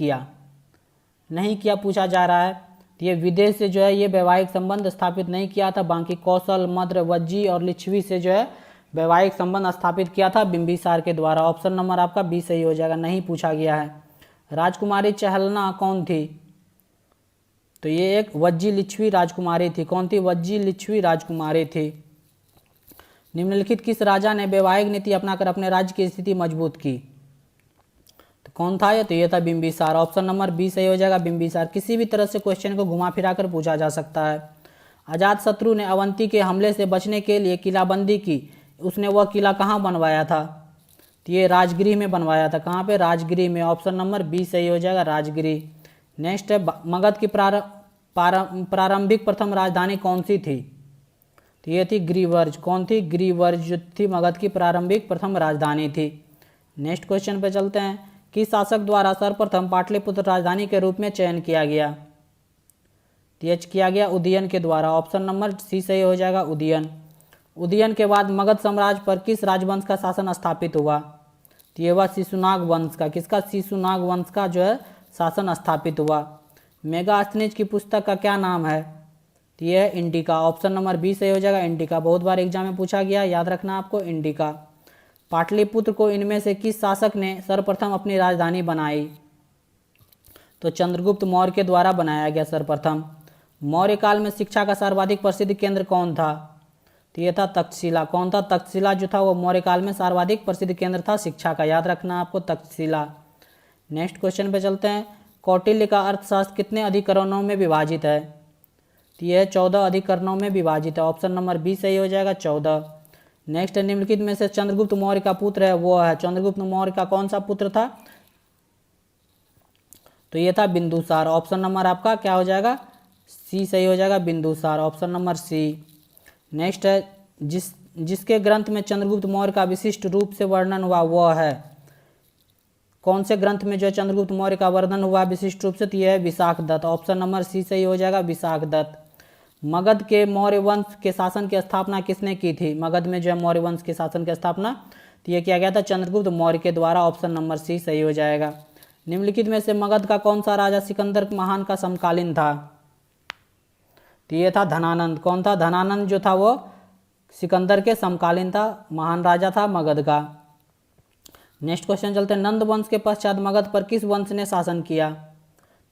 [SPEAKER 1] किया पूछा जा रहा है। तो ये विदेश से जो है ये वैवाहिक संबंध स्थापित नहीं किया था। बाकी कौशल, मद्र, वज्जी और लिच्छवी से जो है वैवाहिक संबंध स्थापित किया था बिंबिसार के द्वारा। ऑप्शन नंबर आपका बी सही हो जाएगा, नहीं पूछा गया है। राजकुमारी चहलना कौन थी? तो ये एक वज्जी लिच्छवी राजकुमारी थी। कौन थी? वज्जी लिच्छवी राजकुमारी थी। निम्नलिखित किस राजा ने वैवाहिक नीति अपनाकर अपने राज्य की स्थिति मजबूत की? तो कौन था ये? तो ये था बिंबिसार। ऑप्शन नंबर बी सही हो जाएगा, बिंबिसार। किसी भी तरह से क्वेश्चन को घुमा फिरा कर पूछा जा सकता है। अजातशत्रु ने अवंती के हमले से बचने के लिए किलाबंदी की। उसने वह किला कहाँ बनवाया था? तो ये राजगृह में बनवाया था। कहाँ पे? राजगृह में। ऑप्शन नंबर बी सही हो जाएगा, राजगृह। नेक्स्ट है, मगध की प्रारंभिक प्रथम राजधानी कौन सी थी? तो ये थी गिरिवर्ज। कौन थी? गिरिवर्ज जो थी मगध की प्रारंभिक प्रथम राजधानी थी। नेक्स्ट क्वेश्चन पे चलते हैं। किस शासक द्वारा सर्वप्रथम पाटलिपुत्र राजधानी के रूप में चयन किया गया? तो ये किया गया उदयन के द्वारा। ऑप्शन नंबर सी सही हो जाएगा, उदयन। उदयन के बाद मगध साम्राज्य पर किस राजवंश का शासन स्थापित हुआ? तो ये हुआ शिशुनाग वंश का। किसका? शिशुनाग वंश का जो है शासन स्थापित हुआ। मेगास्थनीज की पुस्तक का क्या नाम है? तो ये है इंडिका। ऑप्शन नंबर बी सही हो जाएगा, इंडिका। बहुत बार एग्जाम में पूछा गया, याद रखना आपको, इंडिका। पाटलिपुत्र को इनमें से किस शासक ने सर्वप्रथम अपनी राजधानी बनाई? तो चंद्रगुप्त मौर्य के द्वारा बनाया गया सर्वप्रथम। मौर्य काल में शिक्षा का सर्वाधिक प्रसिद्ध केंद्र कौन था? तो ये था तक्षशिला। कौन था? तक्षशिला जो था वो मौर्य काल में सर्वाधिक प्रसिद्ध केंद्र था शिक्षा का। याद रखना आपको, तक्षशिला। नेक्स्ट क्वेश्चन पे चलते हैं। कौटिल्य का अर्थशास्त्र कितने अधिकरणों में विभाजित है? तो यह 14 अधिकरणों में विभाजित है। ऑप्शन नंबर बी सही हो जाएगा, 14। नेक्स्ट, निम्नलिखित में से चंद्रगुप्त मौर्य का पुत्र है वो है? चंद्रगुप्त मौर्य का कौन सा पुत्र था? तो ये था बिंदुसार। ऑप्शन नंबर आपका क्या हो जाएगा? सी सही हो जाएगा, Bindusara. Option number C. Next है, जिसके ग्रंथ में चंद्रगुप्त मौर्य का विशिष्ट रूप से वर्णन हुआ वह है? कौन से ग्रंथ में जो चंद्रगुप्त मौर्य का वर्णन हुआ विशिष्ट रूप से? तो यह है विशाखदत्त। ऑप्शन नंबर सी सही हो जाएगा, विशाखदत्त। मगध के मौर्य वंश के शासन की स्थापना किसने की थी? मगध में जो है मौर्य वंश के शासन की स्थापना तो यह किया गया था चंद्रगुप्त मौर्य के द्वारा। ऑप्शन नंबर सी सही हो जाएगा। निम्नलिखित में से मगध का कौन सा राजा सिकंदर महान का समकालीन था? तो ये था धनानंद। कौन था? धनानंद जो था वो सिकंदर के समकालीन था, महान राजा था मगध का। नेक्स्ट क्वेश्चन चलते हैं। नंद वंश के पश्चात मगध पर किस वंश ने शासन किया?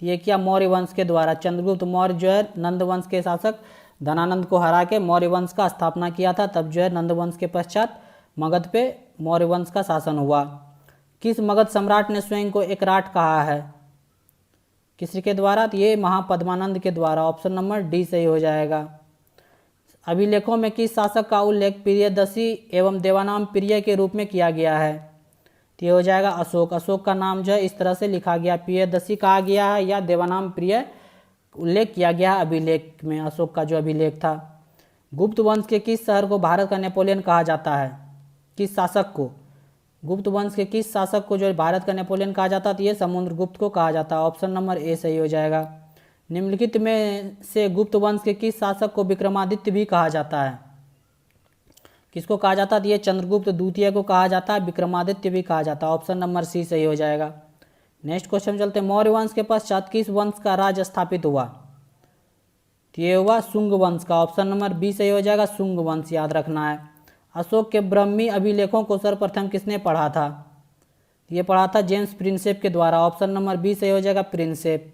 [SPEAKER 1] तो ये किया मौर्य वंश के द्वारा। चंद्रगुप्त मौर्य जो है नंद वंश के शासक धनानंद को हरा के मौर्य वंश का स्थापना किया था। तब जो है नंद वंश के पश्चात मगध पे मौर्य वंश का शासन हुआ। किस मगध सम्राट ने स्वयं को एकराट कहा है? किसके द्वारा? तो ये महापद्मानंद के द्वारा। ऑप्शन नंबर डी सही हो जाएगा। अभिलेखों में किस शासक का उल्लेख प्रियदर्शी एवं देवानाम प्रिय के रूप में किया गया है? तो ये हो जाएगा अशोक। अशोक का नाम जो है इस तरह से लिखा गया, प्रियदर्शी कहा गया है या देवानाम प्रिय उल्लेख किया गया है अभिलेख में, अशोक का जो अभिलेख था। गुप्त वंश के किस शहर को भारत का नेपोलियन कहा जाता है? किस शासक को? गुप्त वंश के किस शासक को जो भारत का नेपोलियन कहा जाता है? तो ये समुद्रगुप्त को कहा जाता है। ऑप्शन नंबर ए सही हो जाएगा। निम्नलिखित में से गुप्त वंश के किस शासक को विक्रमादित्य भी कहा जाता है? किसको कहा जाता है? तो ये चंद्रगुप्त द्वितीय को कहा जाता है, विक्रमादित्य भी कहा जाता है। ऑप्शन नंबर सी सही हो जाएगा। नेक्स्ट क्वेश्चन चलते हैं। मौर्य वंश के पश्चात किस वंश का राज स्थापित हुआ? तो ये हुआ शुंग वंश का। ऑप्शन नंबर बी सही हो जाएगा, शुंग वंश, याद रखना है। अशोक के ब्रह्मी अभिलेखों को सर्वप्रथम किसने पढ़ा था? ये पढ़ा था जेम्स प्रिंसेप के द्वारा। ऑप्शन नंबर बी सही हो जाएगा, प्रिंसेप।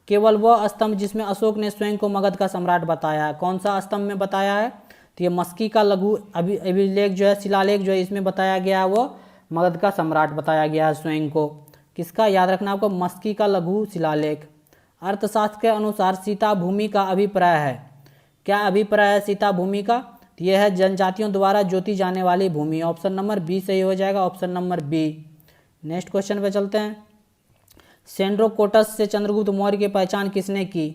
[SPEAKER 1] केवल वह स्तंभ जिसमें अशोक ने स्वयं को मगध का सम्राट बताया है, कौन सा स्तंभ में बताया है? तो ये मस्की का लघु अभिलेख जो है, शिलालेख जो है, इसमें बताया गया है वो मगध का सम्राट बताया गया है स्वयं को। किसका? याद रखना आपको, मस्की का लघु शिलालेख। अर्थशास्त्र के अनुसार सीता भूमि का अभिप्राय है? क्या अभिप्राय है सीता भूमि का? तो यह है जनजातियों द्वारा जोती जाने वाली भूमि। ऑप्शन नंबर बी सही हो जाएगा, option number B. Next question पे चलते हैं। सेंड्रोकोटस से चंद्रगुप्त मौर्य की पहचान किसने की?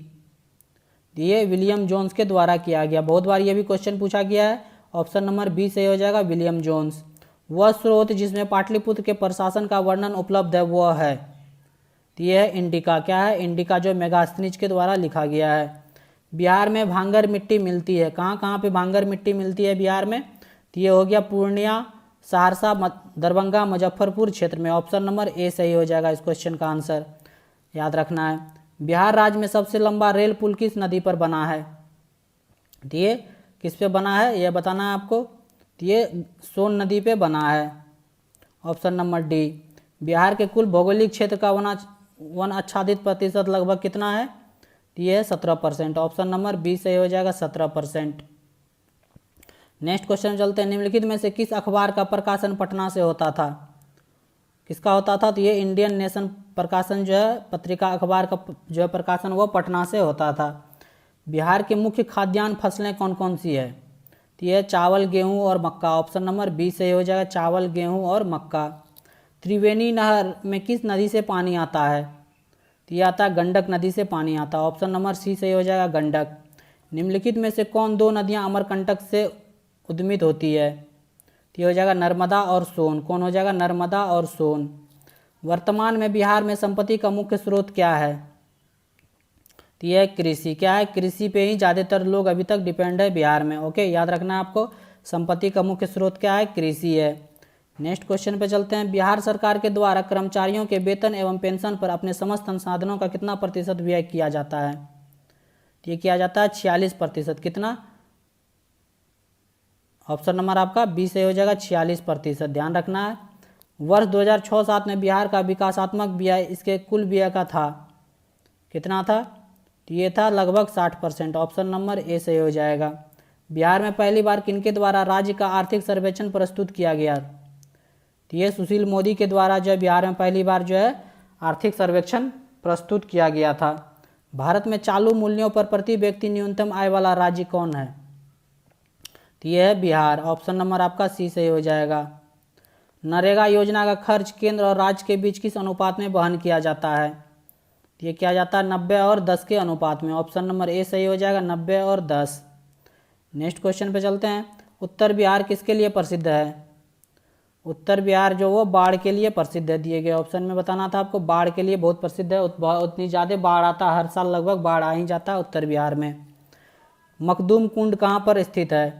[SPEAKER 1] ये विलियम जोन्स के द्वारा किया गया। बहुत बार ये भी क्वेश्चन पूछा गया है। ऑप्शन नंबर बी सही हो जाएगा, विलियम जोन्स। वह स्रोत जिसमें पाटलिपुत्र के प्रशासन का वर्णन उपलब्ध है वह है, तो यह है इंडिका। क्या है? इंडिका, जो मेगास्थनीज के द्वारा लिखा गया है। बिहार में भांगर मिट्टी मिलती है, कहाँ कहाँ पे भांगर मिट्टी मिलती है बिहार में? तो ये हो गया पूर्णिया, सहरसा, दरभंगा, मुजफ्फरपुर क्षेत्र में। ऑप्शन नंबर ए सही हो जाएगा इस क्वेश्चन का आंसर, याद रखना है। बिहार राज्य में सबसे लंबा रेल पुल किस नदी पर बना है? तो ये किस पे बना है यह बताना है आपको। तो ये सोन नदी पे बना है, ऑप्शन नंबर डी। बिहार के कुल भौगोलिक क्षेत्र का वन आच्छादित प्रतिशत लगभग कितना है? तो ये है 17%, ऑप्शन नंबर बी सही हो जाएगा, 17%। नेक्स्ट क्वेश्चन चलते हैं। निम्नलिखित में से किस अखबार का प्रकाशन पटना से होता था? किसका होता था? तो ये इंडियन नेशन प्रकाशन जो है, पत्रिका अखबार का जो है प्रकाशन वो पटना से होता था। बिहार की मुख्य खाद्यान्न फसलें कौन कौन सी है? तो ये चावल, गेहूं और मक्का। ऑप्शन नंबर बी सही हो जाएगा, चावल, गेहूं और मक्का। त्रिवेणी नहर में किस नदी से पानी आता है? तो ये आता है गंडक नदी से पानी आता है, ऑप्शन नंबर सी सही हो जाएगा, गंडक। निम्नलिखित में से कौन दो नदियां अमरकंटक से उद्गमित होती है? तो ये हो जाएगा नर्मदा और सोन। कौन हो जाएगा? नर्मदा और सोन। वर्तमान में बिहार में संपत्ति का मुख्य स्रोत क्या है? तो यह कृषि। क्या है? कृषि पे ही ज़्यादातर लोग अभी तक डिपेंड है बिहार में। ओके, याद रखना है आपको, संपत्ति का मुख्य स्रोत क्या है? कृषि है। नेक्स्ट क्वेश्चन पे चलते हैं। बिहार सरकार के द्वारा कर्मचारियों के वेतन एवं पेंशन पर अपने समस्त संसाधनों का कितना प्रतिशत व्यय किया जाता है? तो ये किया जाता है 46%। कितना? ऑप्शन नंबर आपका बी से हो जाएगा, 46%। ध्यान रखना है। वर्ष 2006-07 में बिहार का विकासात्मक व्यय इसके कुल व्यय का था, कितना था? तो ये था लगभग 60%, ऑप्शन नंबर ए सही हो जाएगा। बिहार में पहली बार किनके द्वारा राज्य का आर्थिक सर्वेक्षण प्रस्तुत किया गया? तो ये सुशील मोदी के द्वारा जो है बिहार में पहली बार जो है आर्थिक सर्वेक्षण प्रस्तुत किया गया था। भारत में चालू मूल्यों पर प्रति व्यक्ति न्यूनतम आय वाला राज्य कौन है? तो ये है बिहार, ऑप्शन नंबर आपका सी सही हो जाएगा। नरेगा योजना का खर्च केंद्र और राज्य के बीच किस अनुपात में वहन किया जाता है? तो ये किया जाता है 90 और 10 के अनुपात में, ऑप्शन नंबर ए सही हो जाएगा, 90 और 10। नेक्स्ट क्वेश्चन पे चलते हैं। उत्तर बिहार किसके लिए प्रसिद्ध है? उत्तर बिहार जो वो बाढ़ के लिए प्रसिद्ध है, दिए गए ऑप्शन में बताना था आपको। बाढ़ के लिए बहुत प्रसिद्ध है, उतनी ज़्यादा बाढ़ आता है, हर साल लगभग बाढ़ आ ही जाता है उत्तर बिहार में। मखदूम कुंड कहाँ पर स्थित है?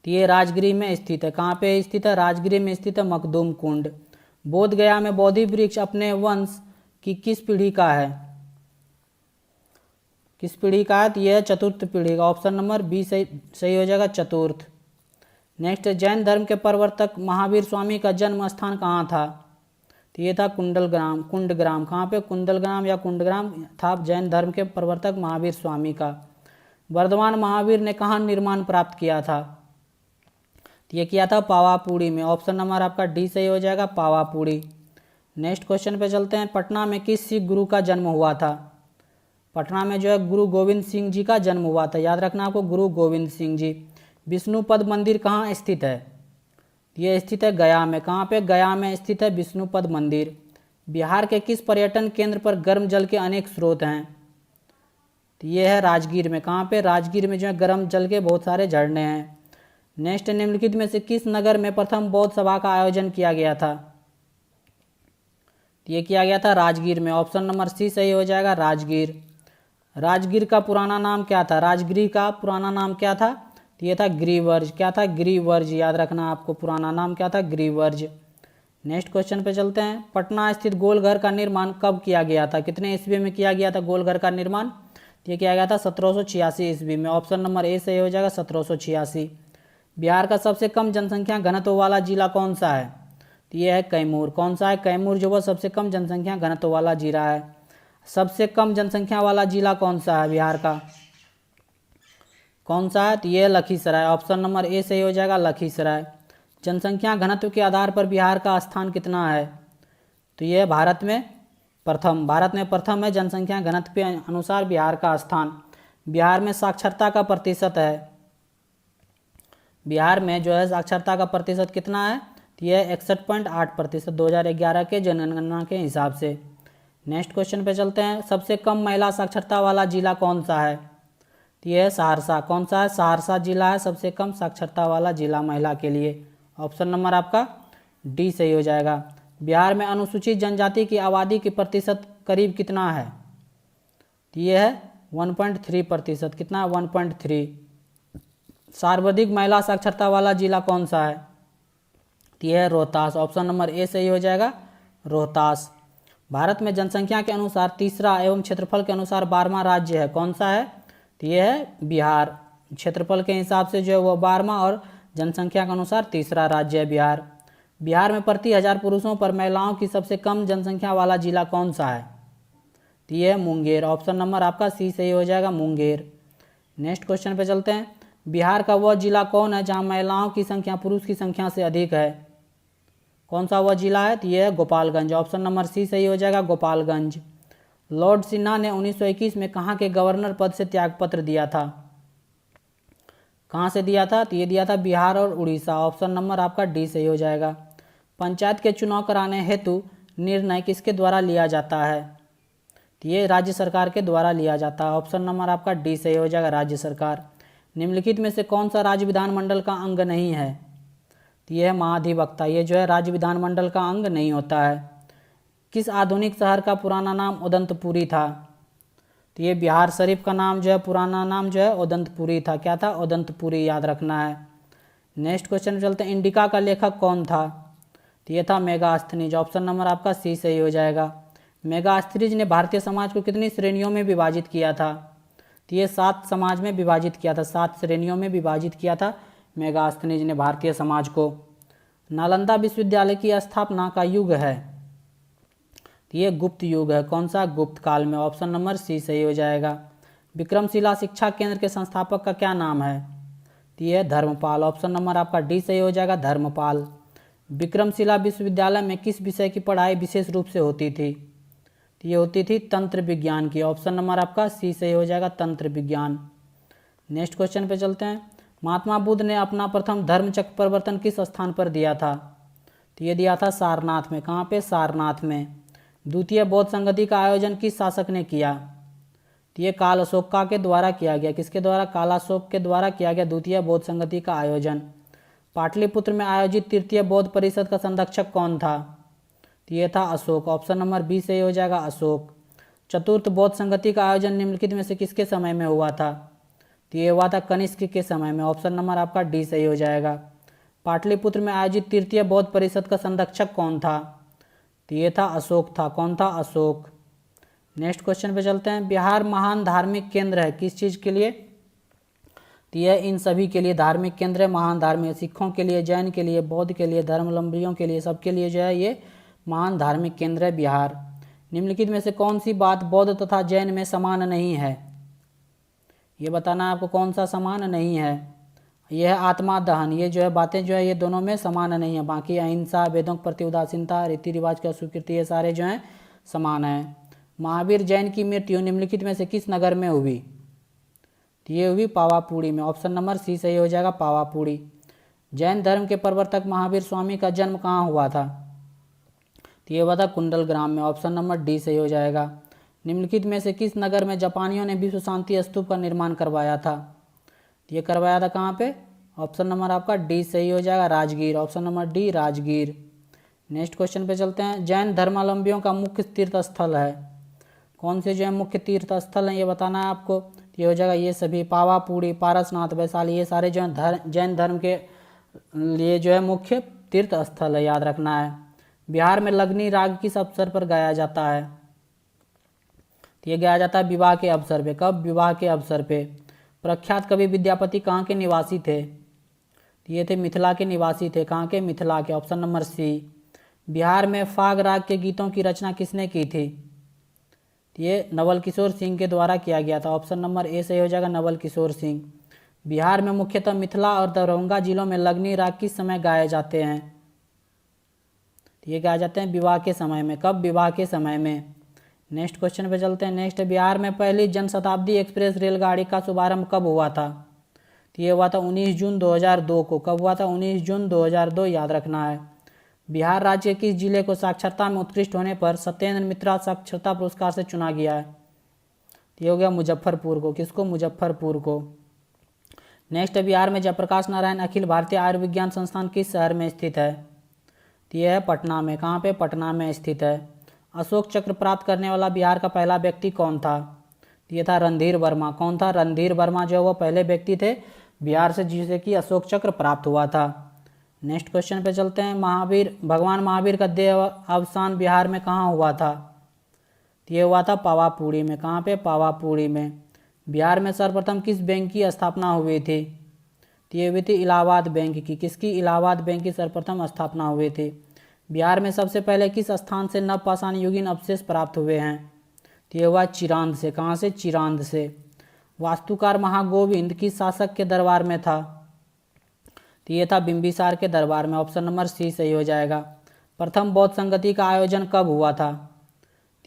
[SPEAKER 1] तो ये राजगिरी में स्थित है। कहाँ पे स्थित है? राजगिरी में स्थित है मखदूम कुंड। बोध गया में बोधि वृक्ष अपने वंश की किस पीढ़ी का है? किस पीढ़ी का है? तो यह चतुर्थ पीढ़ी का, ऑप्शन नंबर बी सही हो जाएगा, चतुर्थ। नेक्स्ट, जैन धर्म के प्रवर्तक महावीर स्वामी का जन्म स्थान कहाँ था? तो ये था कुंडलग्राम, कुंडग्राम। कहाँ पे? कुंडलग्राम या कुंडग्राम था जैन धर्म के प्रवर्तक महावीर स्वामी का। वर्धमान महावीर ने कहाँ निर्माण प्राप्त किया था? तो ये किया था पावापुरी में, ऑप्शन नंबर आपका डी सही हो जाएगा, पावापुरी। नेक्स्ट क्वेश्चन पे चलते हैं। पटना में किस सिख गुरु का जन्म हुआ था? पटना में जो है गुरु गोविंद सिंह जी का जन्म हुआ था, याद रखना आपको, गुरु गोविंद सिंह जी। विष्णुपद मंदिर कहाँ स्थित है? ये स्थित है गया में। कहाँ पे? गया में स्थित है विष्णुपद मंदिर। बिहार के किस पर्यटन केंद्र पर गर्म जल के अनेक स्रोत हैं? तो ये है राजगीर में। कहाँ पे? राजगीर में जो है गर्म जल के बहुत सारे झरने हैं। नेक्स्ट, निम्नलिखित में से किस नगर में प्रथम बौद्ध सभा का आयोजन किया गया था? तो ये किया गया था राजगीर में, ऑप्शन नंबर सी सही हो जाएगा, राजगीर। राजगीर का पुराना नाम क्या था? राजगिरी का पुराना नाम क्या था? तो ये था गिरिवर्ज। क्या था? गिरिवर्ज, याद रखना आपको, पुराना नाम क्या था? गिरिवर्ज। नेक्स्ट क्वेश्चन पे चलते हैं। पटना स्थित गोलघर का निर्माण कब किया गया था? कितने ईस्वी में किया गया था गोलघर का निर्माण? ये किया गया था 1786 ईस्वी में, ऑप्शन नंबर ए सही हो जाएगा, 1786। बिहार का सबसे कम जनसंख्या घनत्व वाला जिला कौन सा है? तो ये है कैमूर। कौन सा है? कैमूर जो वो सबसे कम जनसंख्या घनत्व वाला जिला है। सबसे कम जनसंख्या वाला जिला कौन सा है बिहार का? कौन सा है? तो ये लखीसराय, ऑप्शन नंबर ए सही हो जाएगा, लखीसराय। जनसंख्या घनत्व के आधार पर बिहार का स्थान कितना है? तो ये भारत में प्रथम है जनसंख्या घनत्व के अनुसार बिहार का स्थान। बिहार में साक्षरता का प्रतिशत है, बिहार में जो है साक्षरता का प्रतिशत कितना है? तो यह 61.8%, 2011 के जनगणना के हिसाब से। नेक्स्ट क्वेश्चन पे चलते हैं। सबसे कम महिला साक्षरता वाला जिला कौन सा है? तो ये है सहरसा। कौन सा है? सहरसा जिला है सबसे कम साक्षरता वाला जिला महिला के लिए। ऑप्शन नंबर आपका डी सही हो जाएगा। बिहार में अनुसूचित जनजाति की आबादी की प्रतिशत करीब कितना है? तो ये है 1.3%। कितना? 1.3। सर्वाधिक महिला साक्षरता वाला जिला कौन सा है? तो यह है रोहतास। ऑप्शन नंबर ए सही हो जाएगा, रोहतास। भारत में जनसंख्या के अनुसार तीसरा एवं क्षेत्रफल के अनुसार 12वां राज्य है, कौन सा है? तो यह है बिहार। क्षेत्रफल के हिसाब से जो है वो 12वां और जनसंख्या के अनुसार तीसरा राज्य है बिहार। बिहार में प्रति 1000 पुरुषों पर महिलाओं की सबसे कम जनसंख्या वाला जिला कौन सा है? तो ये है मुंगेर। ऑप्शन नंबर आपका सी सही हो जाएगा, मुंगेर। नेक्स्ट क्वेश्चन पे चलते हैं। बिहार का वह जिला कौन है जहां महिलाओं की संख्या पुरुष की संख्या से अधिक है? कौन सा वह जिला है? तो यह है गोपालगंज। ऑप्शन नंबर सी सही हो जाएगा, गोपालगंज। लॉर्ड सिन्हा ने 1921 में कहाँ के गवर्नर पद से त्यागपत्र दिया था? कहाँ से दिया था? तो ये दिया था बिहार और उड़ीसा। ऑप्शन नंबर आपका डी सही हो जाएगा। पंचायत के चुनाव कराने हेतु निर्णय किसके द्वारा लिया जाता है? तो ये राज्य सरकार के द्वारा लिया जाता है। ऑप्शन नंबर आपका डी सही हो जाएगा, राज्य सरकार। निम्नलिखित में से कौन सा राज्य विधानमंडल का अंग नहीं है? तो ये है महाधिवक्ता। ये जो है राज्य विधानमंडल का अंग नहीं होता है। किस आधुनिक शहर का पुराना नाम उदंतपुरी था? तो ये बिहार शरीफ का नाम जो है, पुराना नाम जो है उदंतपुरी था। क्या था? उदंतपुरी, याद रखना है। नेक्स्ट क्वेश्चन चलते हैं। इंडिका का लेखक कौन था? तो ये था मेगास्थनीज। ऑप्शन नंबर आपका सी सही हो जाएगा। मेगास्थनीज ने भारतीय समाज को कितनी श्रेणियों में विभाजित किया था? तो ये 7 समाज में विभाजित किया था, 7 श्रेणियों में विभाजित किया था मेगास्थनीज ने भारतीय समाज को। नालंदा विश्वविद्यालय की स्थापना का युग है? तो ये गुप्त युग है। कौन सा? गुप्त काल में। ऑप्शन नंबर सी सही हो जाएगा। विक्रमशिला शिक्षा केंद्र के संस्थापक का क्या नाम है? तो ये धर्मपाल। ऑप्शन नंबर आपका डी सही हो जाएगा, धर्मपाल। विक्रमशिला विश्वविद्यालय में किस विषय की पढ़ाई विशेष रूप से होती थी? तो ये होती थी तंत्र विज्ञान की। ऑप्शन नंबर आपका सी सही हो जाएगा, तंत्र विज्ञान। नेक्स्ट क्वेश्चन पे चलते हैं। महात्मा बुद्ध ने अपना प्रथम धर्मचक्र प्रवर्तन किस स्थान पर दिया था? तो ये दिया था सारनाथ में। कहाँ पे? सारनाथ में। द्वितीय बौद्ध संगति का आयोजन किस शासक ने किया? तो ये काल अशोका के द्वारा किया गया। किसके द्वारा? कालाशोक के द्वारा किया गया द्वितीय बौद्ध संगति का आयोजन। पाटलिपुत्र में आयोजित तृतीय बौद्ध परिषद का संरक्षक कौन था? तो ये था अशोक। ऑप्शन नंबर बी सही हो जाएगा, अशोक। चतुर्थ बौद्ध संगति का आयोजन निम्नलिखित में से किसके समय में हुआ था? तो ये हुआ था कनिष्क के समय में। ऑप्शन नंबर आपका डी सही हो जाएगा। पाटलिपुत्र में आयोजित तृतीय बौद्ध परिषद का संरक्षक कौन था? तो ये था अशोक था। कौन था? अशोक। नेक्स्ट क्वेश्चन पे चलते हैं। बिहार महान धार्मिक केंद्र है किस चीज़ के लिए? तो यह इन सभी के लिए धार्मिक केंद्र है, महान धार्मिक, सिखों के लिए, जैन के लिए, बौद्ध के लिए, धर्मावलंबियों के लिए, सबके लिए जो है ये महान धार्मिक केंद्र है बिहार। निम्नलिखित में से कौन सी बात बौद्ध तथा जैन में समान नहीं है? ये बताना है आपको कौन सा समान नहीं है। यह है आत्मा दहन। ये जो है बातें जो है ये दोनों में समान नहीं है। बाकी अहिंसा, वेदों के प्रति उदासीनता, रीति रिवाज की अस्वीकृति, ये सारे जो हैं समान हैं। महावीर जैन की मृत्यु निम्नलिखित में से किस नगर में हुई? तो ये हुई पावापुरी में। ऑप्शन नंबर सी सही हो जाएगा, पावापुरी। जैन धर्म के प्रवर्तक महावीर स्वामी का जन्म कहाँ हुआ था? तो ये हुआ था कुंडलग्राम में। ऑप्शन नंबर डी सही हो जाएगा। निम्नलिखित में से किस नगर में जापानियों ने विश्व शांति स्तूप का निर्माण करवाया था? तो ये करवाया था कहाँ पे? ऑप्शन नंबर आपका डी सही हो जाएगा, Rajgir. Option number D, Rajgir. Next question पे चलते हैं। जैन धर्मावलंबियों का मुख्य तीर्थ स्थल है कौन से? जो है मुख्य तीर्थ स्थल हैं ये बताना है आपको। ये हो जाएगा ये सभी, पावापुरी, पारसनाथ, वैशाली, ये सारे जो हैं जैन धर्म के लिए जो है मुख्य तीर्थ स्थल है, याद रखना है। बिहार में लगनी राग किस अवसर पर गाया जाता है? तो ये गाया जाता है विवाह के अवसर पे। कब? विवाह के अवसर पे। प्रख्यात कवि विद्यापति कहाँ के निवासी थे? तो ये थे मिथिला के निवासी थे। कहाँ के? मिथिला के। ऑप्शन नंबर सी। बिहार में फाग राग के गीतों की रचना किसने की थी? तो ये नवल किशोर सिंह के द्वारा किया गया था। ऑप्शन नंबर ए सही हो जाएगा, नवल किशोर सिंह। बिहार में मुख्यतः मिथिला और दरभंगा जिलों में लगनी राग किस समय गाए जाते हैं? तो ये गाए जाते हैं विवाह के समय में। कब? विवाह के समय में। नेक्स्ट क्वेश्चन पे चलते हैं। नेक्स्ट, बिहार में पहली जनशताब्दी एक्सप्रेस रेलगाड़ी का शुभारंभ कब हुआ था? तो ये हुआ था 19 जून 2002 को। कब हुआ था? 19 जून 2002, याद रखना है। बिहार राज्य के किस जिले को साक्षरता में उत्कृष्ट होने पर सत्येंद्र मित्रा साक्षरता पुरस्कार से चुना गया है? ये हो गया मुजफ्फरपुर को। किसको? मुजफ्फरपुर को। नेक्स्ट, बिहार में जयप्रकाश नारायण अखिल भारतीय आयुर्विज्ञान संस्थान किस शहर में स्थित है? तो यह है पटना में। कहाँ पे? पटना में स्थित है। अशोक चक्र प्राप्त करने वाला बिहार का पहला व्यक्ति कौन था? तो ये था रणधीर वर्मा। कौन था? रणधीर वर्मा जो है वो पहले व्यक्ति थे बिहार से जिसे कि अशोक चक्र प्राप्त हुआ था। नेक्स्ट क्वेश्चन पे चलते हैं। भगवान महावीर का देह अवसान बिहार में कहाँ हुआ था? तो ये हुआ था पावापुरी में। कहाँ पे? पावापुरी में। बिहार में सर्वप्रथम किस बैंक की स्थापना हुई थी? तो ये हुई थी इलाहाबाद बैंक की। किसकी? इलाहाबाद बैंक की सर्वप्रथम स्थापना हुई थी। बिहार में सबसे पहले किस स्थान से नवपाषाण युगीन अवशेष प्राप्त हुए हैं? तो ये हुआ चिरांद से। कहाँ से? चिरांद से। वास्तुकार महागोविंद किस शासक के दरबार में था? तो ये था बिंबिसार के दरबार में। ऑप्शन नंबर सी सही हो जाएगा। प्रथम बौद्ध संगति का आयोजन कब हुआ था?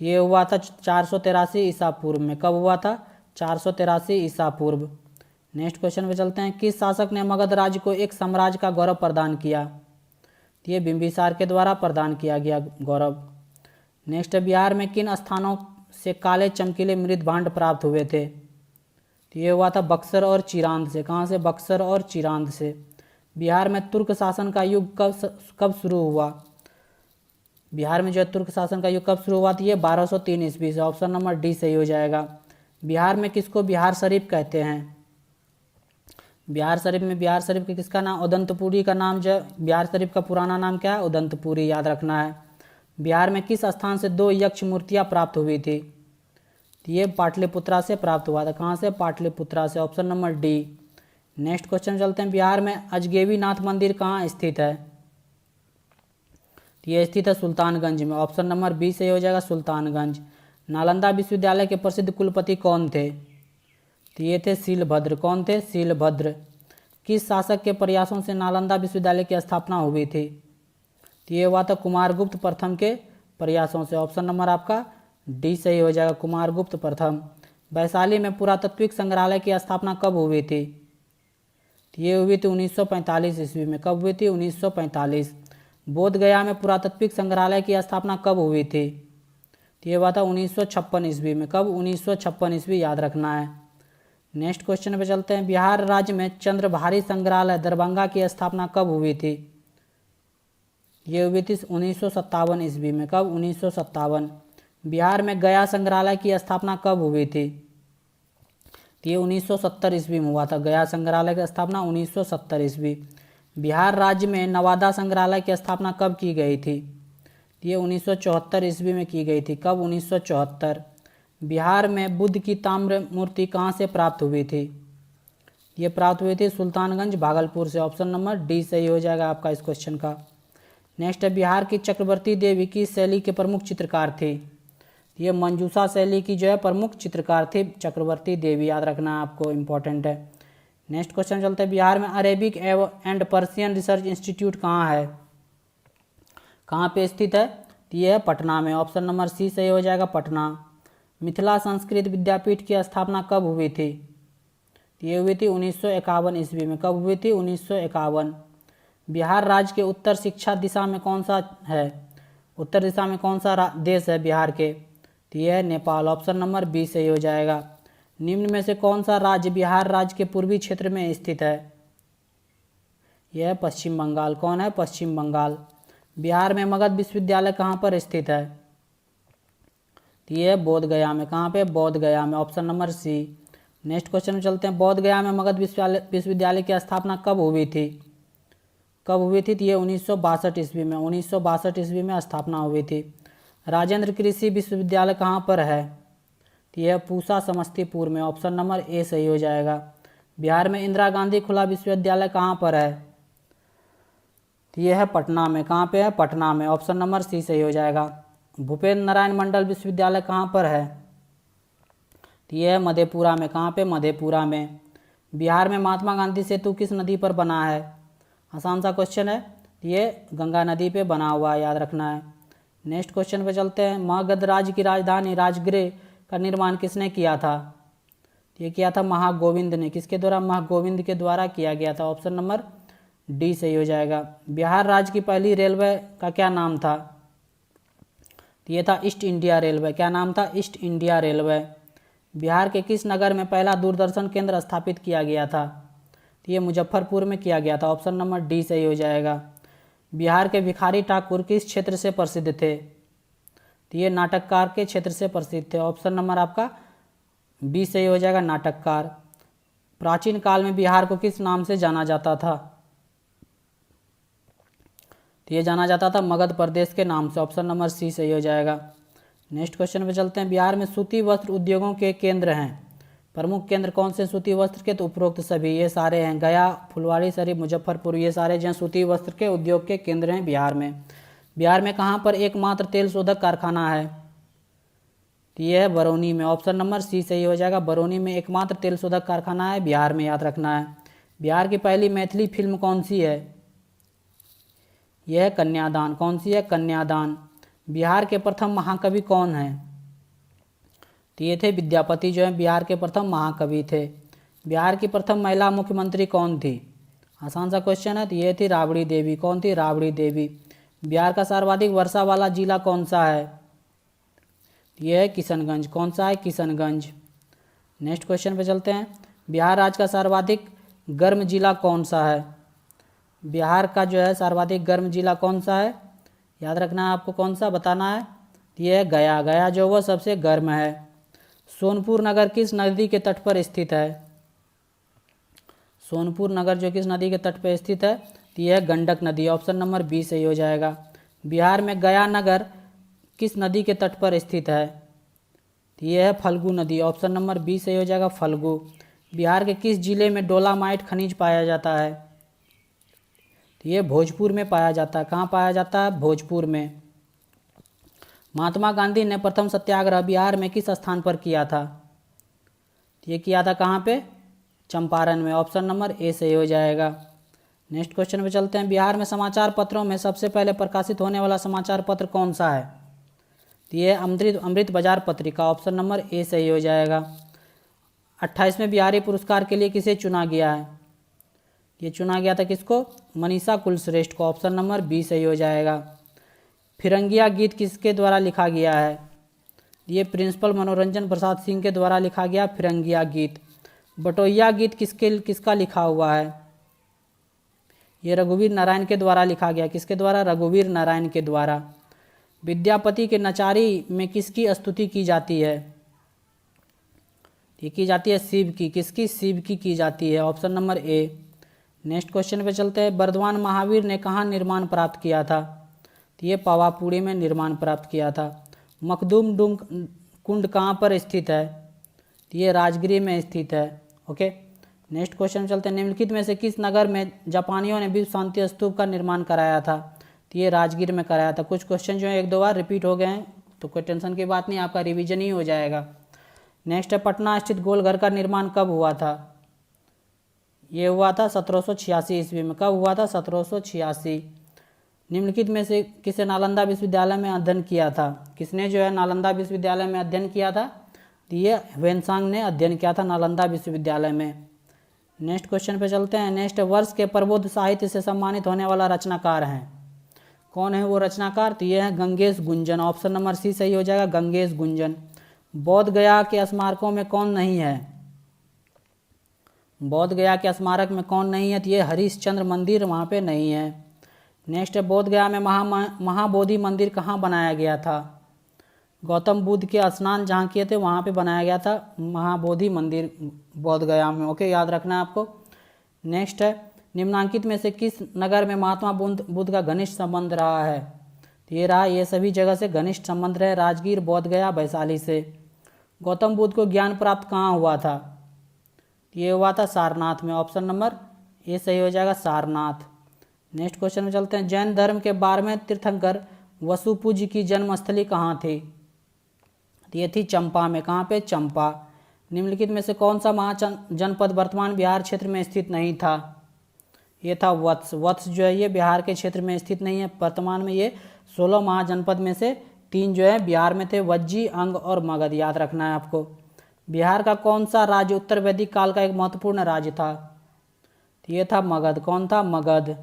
[SPEAKER 1] तो ये हुआ था 483 ईसा पूर्व में। कब हुआ था? 483 ईसा पूर्व। नेक्स्ट क्वेश्चन पे चलते हैं। किस शासक ने मगध राज्य को एक साम्राज्य का गौरव प्रदान किया? तो ये बिंबिसार के द्वारा प्रदान किया गया गौरव। नेक्स्ट, बिहार में किन स्थानों से काले चमकीले मृद भांड प्राप्त हुए थे? तो ये हुआ था बक्सर और चिरांद से। कहाँ से? बक्सर और चिरांद से। बिहार में तुर्क शासन का युग कब शुरू हुआ? बिहार में जो है तुर्क शासन का युग कब शुरू हुआ? तो ये 1203 ईस्वी से। ऑप्शन नंबर डी सही हो जाएगा। बिहार में किसको बिहार शरीफ कहते हैं? बिहार शरीफ के किसका नाम? उदंतपुरी का नाम जो बिहार शरीफ का पुराना नाम क्या है? उदंतपुरी, याद रखना है। बिहार में किस स्थान से 2 यक्ष मूर्तियाँ प्राप्त हुई थी? तो ये पाटलिपुत्रा से प्राप्त हुआ था। कहाँ से? पाटलिपुत्रा से। Option number D. Next question चलते हैं। बिहार में अजगेवी नाथ मंदिर कहाँ स्थित है? तो ये स्थित है सुल्तानगंज में। ऑप्शन नंबर बी सही हो जाएगा, सुल्तानगंज। नालंदा विश्वविद्यालय के प्रसिद्ध कुलपति कौन थे? तो ये थे शीलभद्र। कौन थे? शीलभद्र। किस शासक के प्रयासों से नालंदा विश्वविद्यालय की स्थापना हुई थी? तो ये हुआ था कुमारगुप्त प्रथम के प्रयासों से। ऑप्शन नंबर आपका डी सही हो जाएगा, कुमारगुप्त प्रथम। वैशाली में पुरातात्विक संग्रहालय की स्थापना कब हुई थी? तो ये हुई थी 1945 ईस्वी में। कब हुई थी? 1945। बोध गया में पुरातात्विक संग्रहालय की स्थापना कब हुई थी? तो ये हुआ था 1956 ईस्वी में। कब? 1956 ईस्वी, याद रखना है। नेक्स्ट क्वेश्चन पे चलते हैं। बिहार राज्य में चंद्रभारी संग्रहालय दरभंगा की स्थापना कब हुई थी? ये हुई थी 1957 ईस्वी में। कब? 1957। बिहार में गया संग्रहालय की स्थापना कब हुई थी? तो ये 1970 ईस्वी में हुआ था। गया संग्रहालय की स्थापना 1970 ईस्वी। बिहार राज्य में नवादा संग्रहालय की स्थापना कब की गई थी? ये 1974 ईस्वी में की गई थी। कब? 1974। बिहार में बुद्ध की ताम्र मूर्ति कहाँ से प्राप्त हुई थी? ये प्राप्त हुई थी सुल्तानगंज, भागलपुर से। ऑप्शन नंबर डी सही हो जाएगा आपका इस क्वेश्चन का। नेक्स्ट है, बिहार की चक्रवर्ती देवी की शैली के प्रमुख चित्रकार थे? ये मंजूषा शैली की जो है प्रमुख चित्रकार थे चक्रवर्ती देवी, याद रखना आपको, इंपॉर्टेंट है। नेक्स्ट क्वेश्चन चलते हैं। बिहार में Arabic and Persian research institute कहाँ है? कहाँ पे स्थित है? ये है पटना में। ऑप्शन नंबर सी सही हो जाएगा, पटना। मिथिला संस्कृत विद्यापीठ की स्थापना कब हुई थी? ये हुई थी 1951 ईस्वी में। कब हुई थी? 1951। बिहार राज्य के उत्तर शिक्षा दिशा में कौन सा है? उत्तर दिशा में कौन सा देश है बिहार के? तो यह है नेपाल। ऑप्शन नंबर बी सही हो जाएगा। निम्न में से कौन सा राज्य बिहार राज्य के पूर्वी क्षेत्र में स्थित है? यह है पश्चिम बंगाल। कौन है? पश्चिम बंगाल। बिहार में मगध विश्वविद्यालय कहाँ पर स्थित है? तो ये है बोध गया में। कहाँ पे? बोध गया में। Option number C. Next question में चलते हैं। बोध गया में मगध विश्वविद्यालय की स्थापना कब हुई थी? कब हुई थी? तो ये 1962 ईस्वी में। 1962 ईस्वी में स्थापना हुई थी। राजेंद्र कृषि विश्वविद्यालय कहाँ पर है? तो यह पूसा, समस्तीपुर में। ऑप्शन नंबर ए सही हो जाएगा। बिहार में इंदिरा गांधी खुला विश्वविद्यालय कहाँ पर है? तो यह है पटना में। कहाँ पे है? पटना में। ऑप्शन नंबर सी सही हो जाएगा। भूपेंद्र नारायण मंडल विश्वविद्यालय कहाँ पर है? तो यह है मधेपुरा में। कहाँ पे? मधेपुरा में। बिहार में महात्मा गांधी सेतु किस नदी पर बना है? आसान सा क्वेश्चन है। ये गंगा नदी पे बना हुआ है, याद रखना है। नेक्स्ट क्वेश्चन पे चलते हैं। मगध राज्य की राजधानी राजगृह का निर्माण किसने किया था? ये किया था महागोविंद ने। किसके द्वारा? महागोविंद के द्वारा किया गया था। ऑप्शन नंबर डी सही हो जाएगा। बिहार राज्य की पहली रेलवे का क्या नाम था? तो ये था ईस्ट इंडिया रेलवे। क्या नाम था? East India railway. बिहार के किस नगर में पहला दूरदर्शन केंद्र स्थापित किया गया था? तो ये मुजफ्फरपुर में किया गया था। ऑप्शन नंबर डी सही हो जाएगा। बिहार के भिखारी ठाकुर किस क्षेत्र से प्रसिद्ध थे? तो ये नाटककार के क्षेत्र से प्रसिद्ध थे। ऑप्शन नंबर आपका बी सही हो जाएगा, नाटककार। प्राचीन काल में बिहार को किस नाम से जाना जाता था? तो ये जाना जाता था मगध प्रदेश के नाम से। ऑप्शन नंबर सी सही हो जाएगा। नेक्स्ट क्वेश्चन पे चलते हैं। बिहार में सूती वस्त्र उद्योगों के केंद्र हैं। प्रमुख केंद्र कौन से सूती वस्त्र के? तो उपरोक्त सभी, ये सारे हैं। गया, फुलवारी शरीफ, मुजफ्फरपुर, ये सारे जो हैं सूती वस्त्र के उद्योग के केंद्र हैं बिहार में। बिहार में कहाँ पर एकमात्र तेल शोधक कारखाना है? तो ये है बरौनी में। ऑप्शन नंबर सी सही हो जाएगा। बरौनी में एकमात्र तेल शोधक कारखाना है बिहार में, याद रखना है। बिहार की पहली मैथिली फिल्म कौन सी है? यह है कन्यादान। कौन सी है? कन्यादान। बिहार के प्रथम महाकवि कौन हैं? तो ये थे विद्यापति, जो हैं बिहार के प्रथम महाकवि थे। बिहार की प्रथम महिला मुख्यमंत्री कौन थी? आसान सा क्वेश्चन है। तो ये थी राबड़ी देवी। कौन थी? राबड़ी देवी। बिहार का सर्वाधिक वर्षा वाला जिला कौन सा है? ये है किशनगंज। कौन सा है? किशनगंज। नेक्स्ट क्वेश्चन पे चलते हैं। बिहार राज्य का सर्वाधिक गर्म जिला कौन सा है? बिहार का जो है सर्वाधिक गर्म जिला कौन सा है? याद रखना है आपको, कौन सा बताना है। ये है गया। गया जो वो सबसे गर्म है। सोनपुर नगर किस नदी के तट पर स्थित है? सोनपुर नगर जो किस नदी के तट पर स्थित है? तो यह है गंडक नदी। ऑप्शन नंबर बी सही हो जाएगा। बिहार में गया नगर किस नदी के तट पर स्थित है? तो यह है फल्गु नदी। ऑप्शन नंबर बी सही हो जाएगा, फल्गु। बिहार के किस जिले में डोलामाइट खनिज पाया जाता है? तो ये भोजपुर में पाया जाता है। कहाँ पाया जाता है? भोजपुर में। महात्मा गांधी ने प्रथम सत्याग्रह बिहार में किस स्थान पर किया था? ये किया था कहाँ पे? चंपारण में। ऑप्शन नंबर ए सही हो जाएगा। नेक्स्ट क्वेश्चन पे चलते हैं। बिहार में समाचार पत्रों में सबसे पहले प्रकाशित होने वाला समाचार पत्र कौन सा है? तो ये अमृत बाजार पत्रिका। ऑप्शन नंबर ए सही हो जाएगा। 28वें बिहारी पुरस्कार के लिए किसे चुना गया है? ये चुना गया था किसको? मनीषा कुलश्रेष्ठ को। ऑप्शन नंबर बी सही हो जाएगा। फिरंगिया गीत किसके द्वारा लिखा गया है? ये प्रिंसिपल मनोरंजन प्रसाद सिंह के द्वारा लिखा गया फिरंगिया गीत। बटोहिया गीत किसका लिखा हुआ है? ये रघुवीर नारायण के द्वारा लिखा गया। किसके द्वारा? रघुवीर नारायण के द्वारा। विद्यापति के नचारी में किसकी स्तुति की जाती है? ये की जाती है शिव की। किसकी? शिव की जाती है। ऑप्शन नंबर ए। नेक्स्ट क्वेश्चन पे चलते हैं। बर्धमान महावीर ने कहाँ निर्माण प्राप्त किया था? तो ये पावापुरी में निर्माण प्राप्त किया था। मखदूम डूम कुंड कहाँ पर स्थित है? तो ये राजगीर में स्थित है। ओके, नेक्स्ट क्वेश्चन चलते हैं। निम्नलिखित में से किस नगर में जापानियों ने विश्व शांति स्तूप का निर्माण कराया था? तो ये राजगीर में कराया था। कुछ क्वेश्चन जो है एक दो बार रिपीट हो गए हैं, तो कोई टेंशन की बात नहीं, आपका रिवीजन ही हो जाएगा। नेक्स्ट है, पटना स्थित गोलघर का निर्माण कब हुआ था? ये हुआ था 1786 ईस्वी में। कब हुआ था? 1786। निम्नलिखित में से किसे नालंदा विश्वविद्यालय में अध्ययन किया था? किसने जो है नालंदा विश्वविद्यालय में अध्ययन किया था? तो ये ह्वेनसांग ने अध्ययन किया था नालंदा विश्वविद्यालय में। नेक्स्ट क्वेश्चन पे चलते हैं। नेक्स्ट, वर्ष के प्रबोध साहित्य से सम्मानित होने वाला रचनाकार हैं। कौन है वो रचनाकार? तो ये है Gangesh Gunjan. Option number C सही हो जाएगा, गंगेश गुंजन। बोध गया के स्मारकों में कौन नहीं है? बोध गया के स्मारक में कौन नहीं है? तो ये हरिश्चंद्र मंदिर वहाँ पे नहीं है। नेक्स्ट है, बोध गया में महाबोधि मंदिर कहाँ बनाया गया था? गौतम बुद्ध के स्नान जहाँ किए थे वहाँ पे बनाया गया था महाबोधि मंदिर बोध गया में। ओके, याद रखना है आपको। नेक्स्ट है, निम्नांकित में से किस नगर में महात्मा बुद्ध का घनिष्ठ संबंध रहा है? तो ये रहा, ये सभी जगह से घनिष्ठ संबंध रहे, राजगीर, बोध गया, वैशाली से। गौतम बुद्ध को ज्ञान प्राप्त कहाँ हुआ था? ये हुआ था सारनाथ में। ऑप्शन नंबर ए सही हो जाएगा, सारनाथ। नेक्स्ट क्वेश्चन में चलते हैं। जैन धर्म के 12वें तीर्थंकर वसुपूज्य की जन्मस्थली कहाँ थी? ये थी चंपा में। कहाँ पे? चंपा। निम्नलिखित में से कौन सा महाजनपद वर्तमान बिहार क्षेत्र में स्थित नहीं था? ये था वत्स। वत्स जो है ये बिहार के क्षेत्र में स्थित नहीं है। वर्तमान में ये 16 महाजनपद में से 3 जो है बिहार में थे, वज्जी, अंग और मगध। याद रखना है आपको। बिहार का कौन सा राज्य उत्तर वैदिक काल का एक महत्वपूर्ण राज्य था? तो ये था मगध। कौन था? मगध।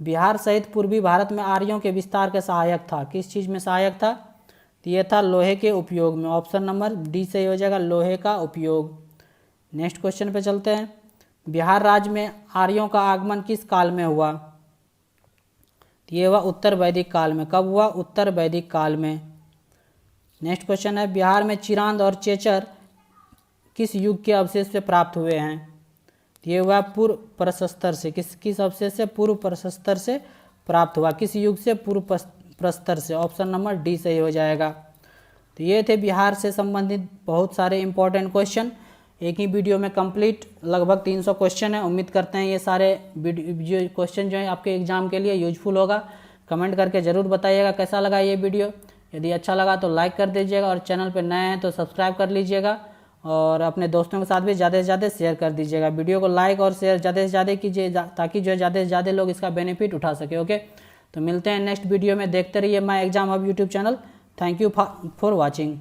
[SPEAKER 1] बिहार सहित पूर्वी भारत में आर्यों के विस्तार के सहायक था। किस चीज़ में सहायक था? तो ये था लोहे के उपयोग में। ऑप्शन नंबर डी सही हो जाएगा, लोहे का उपयोग। नेक्स्ट क्वेश्चन पे चलते हैं। बिहार राज्य में आर्यों का आगमन किस काल में हुआ? तो ये हुआ उत्तर वैदिक काल में। कब हुआ? उत्तर वैदिक काल में। नेक्स्ट क्वेश्चन है, बिहार में चिरांद और चेचर किस युग के अवशेष से प्राप्त हुए हैं? तो ये हुआ पूर्व प्रशस्तर से। किस अवशेष से? पूर्व प्रशस्तर से प्राप्त हुआ। किस युग से? पूर्व प्रस्तर से। ऑप्शन नंबर डी सही हो जाएगा। तो ये थे बिहार से संबंधित बहुत सारे इंपॉर्टेंट क्वेश्चन, एक ही वीडियो में कंप्लीट। लगभग 300 क्वेश्चन है। उम्मीद करते हैं ये सारे वीडियो क्वेश्चन जो है आपके एग्जाम के लिए यूजफुल होगा। कमेंट करके ज़रूर बताइएगा कैसा लगा ये वीडियो। यदि अच्छा लगा तो लाइक कर दीजिएगा और चैनल पर नए हैं तो सब्सक्राइब कर लीजिएगा और अपने दोस्तों के साथ भी ज़्यादा से ज़्यादा शेयर कर दीजिएगा। वीडियो को लाइक और शेयर ज़्यादा से ज़्यादा कीजिए ताकि जो है ज़्यादा से ज़्यादा लोग इसका बेनिफिट उठा सके। ओके, तो मिलते हैं नेक्स्ट वीडियो में। देखते रहिए my exam hub YouTube channel. Thank you for watching.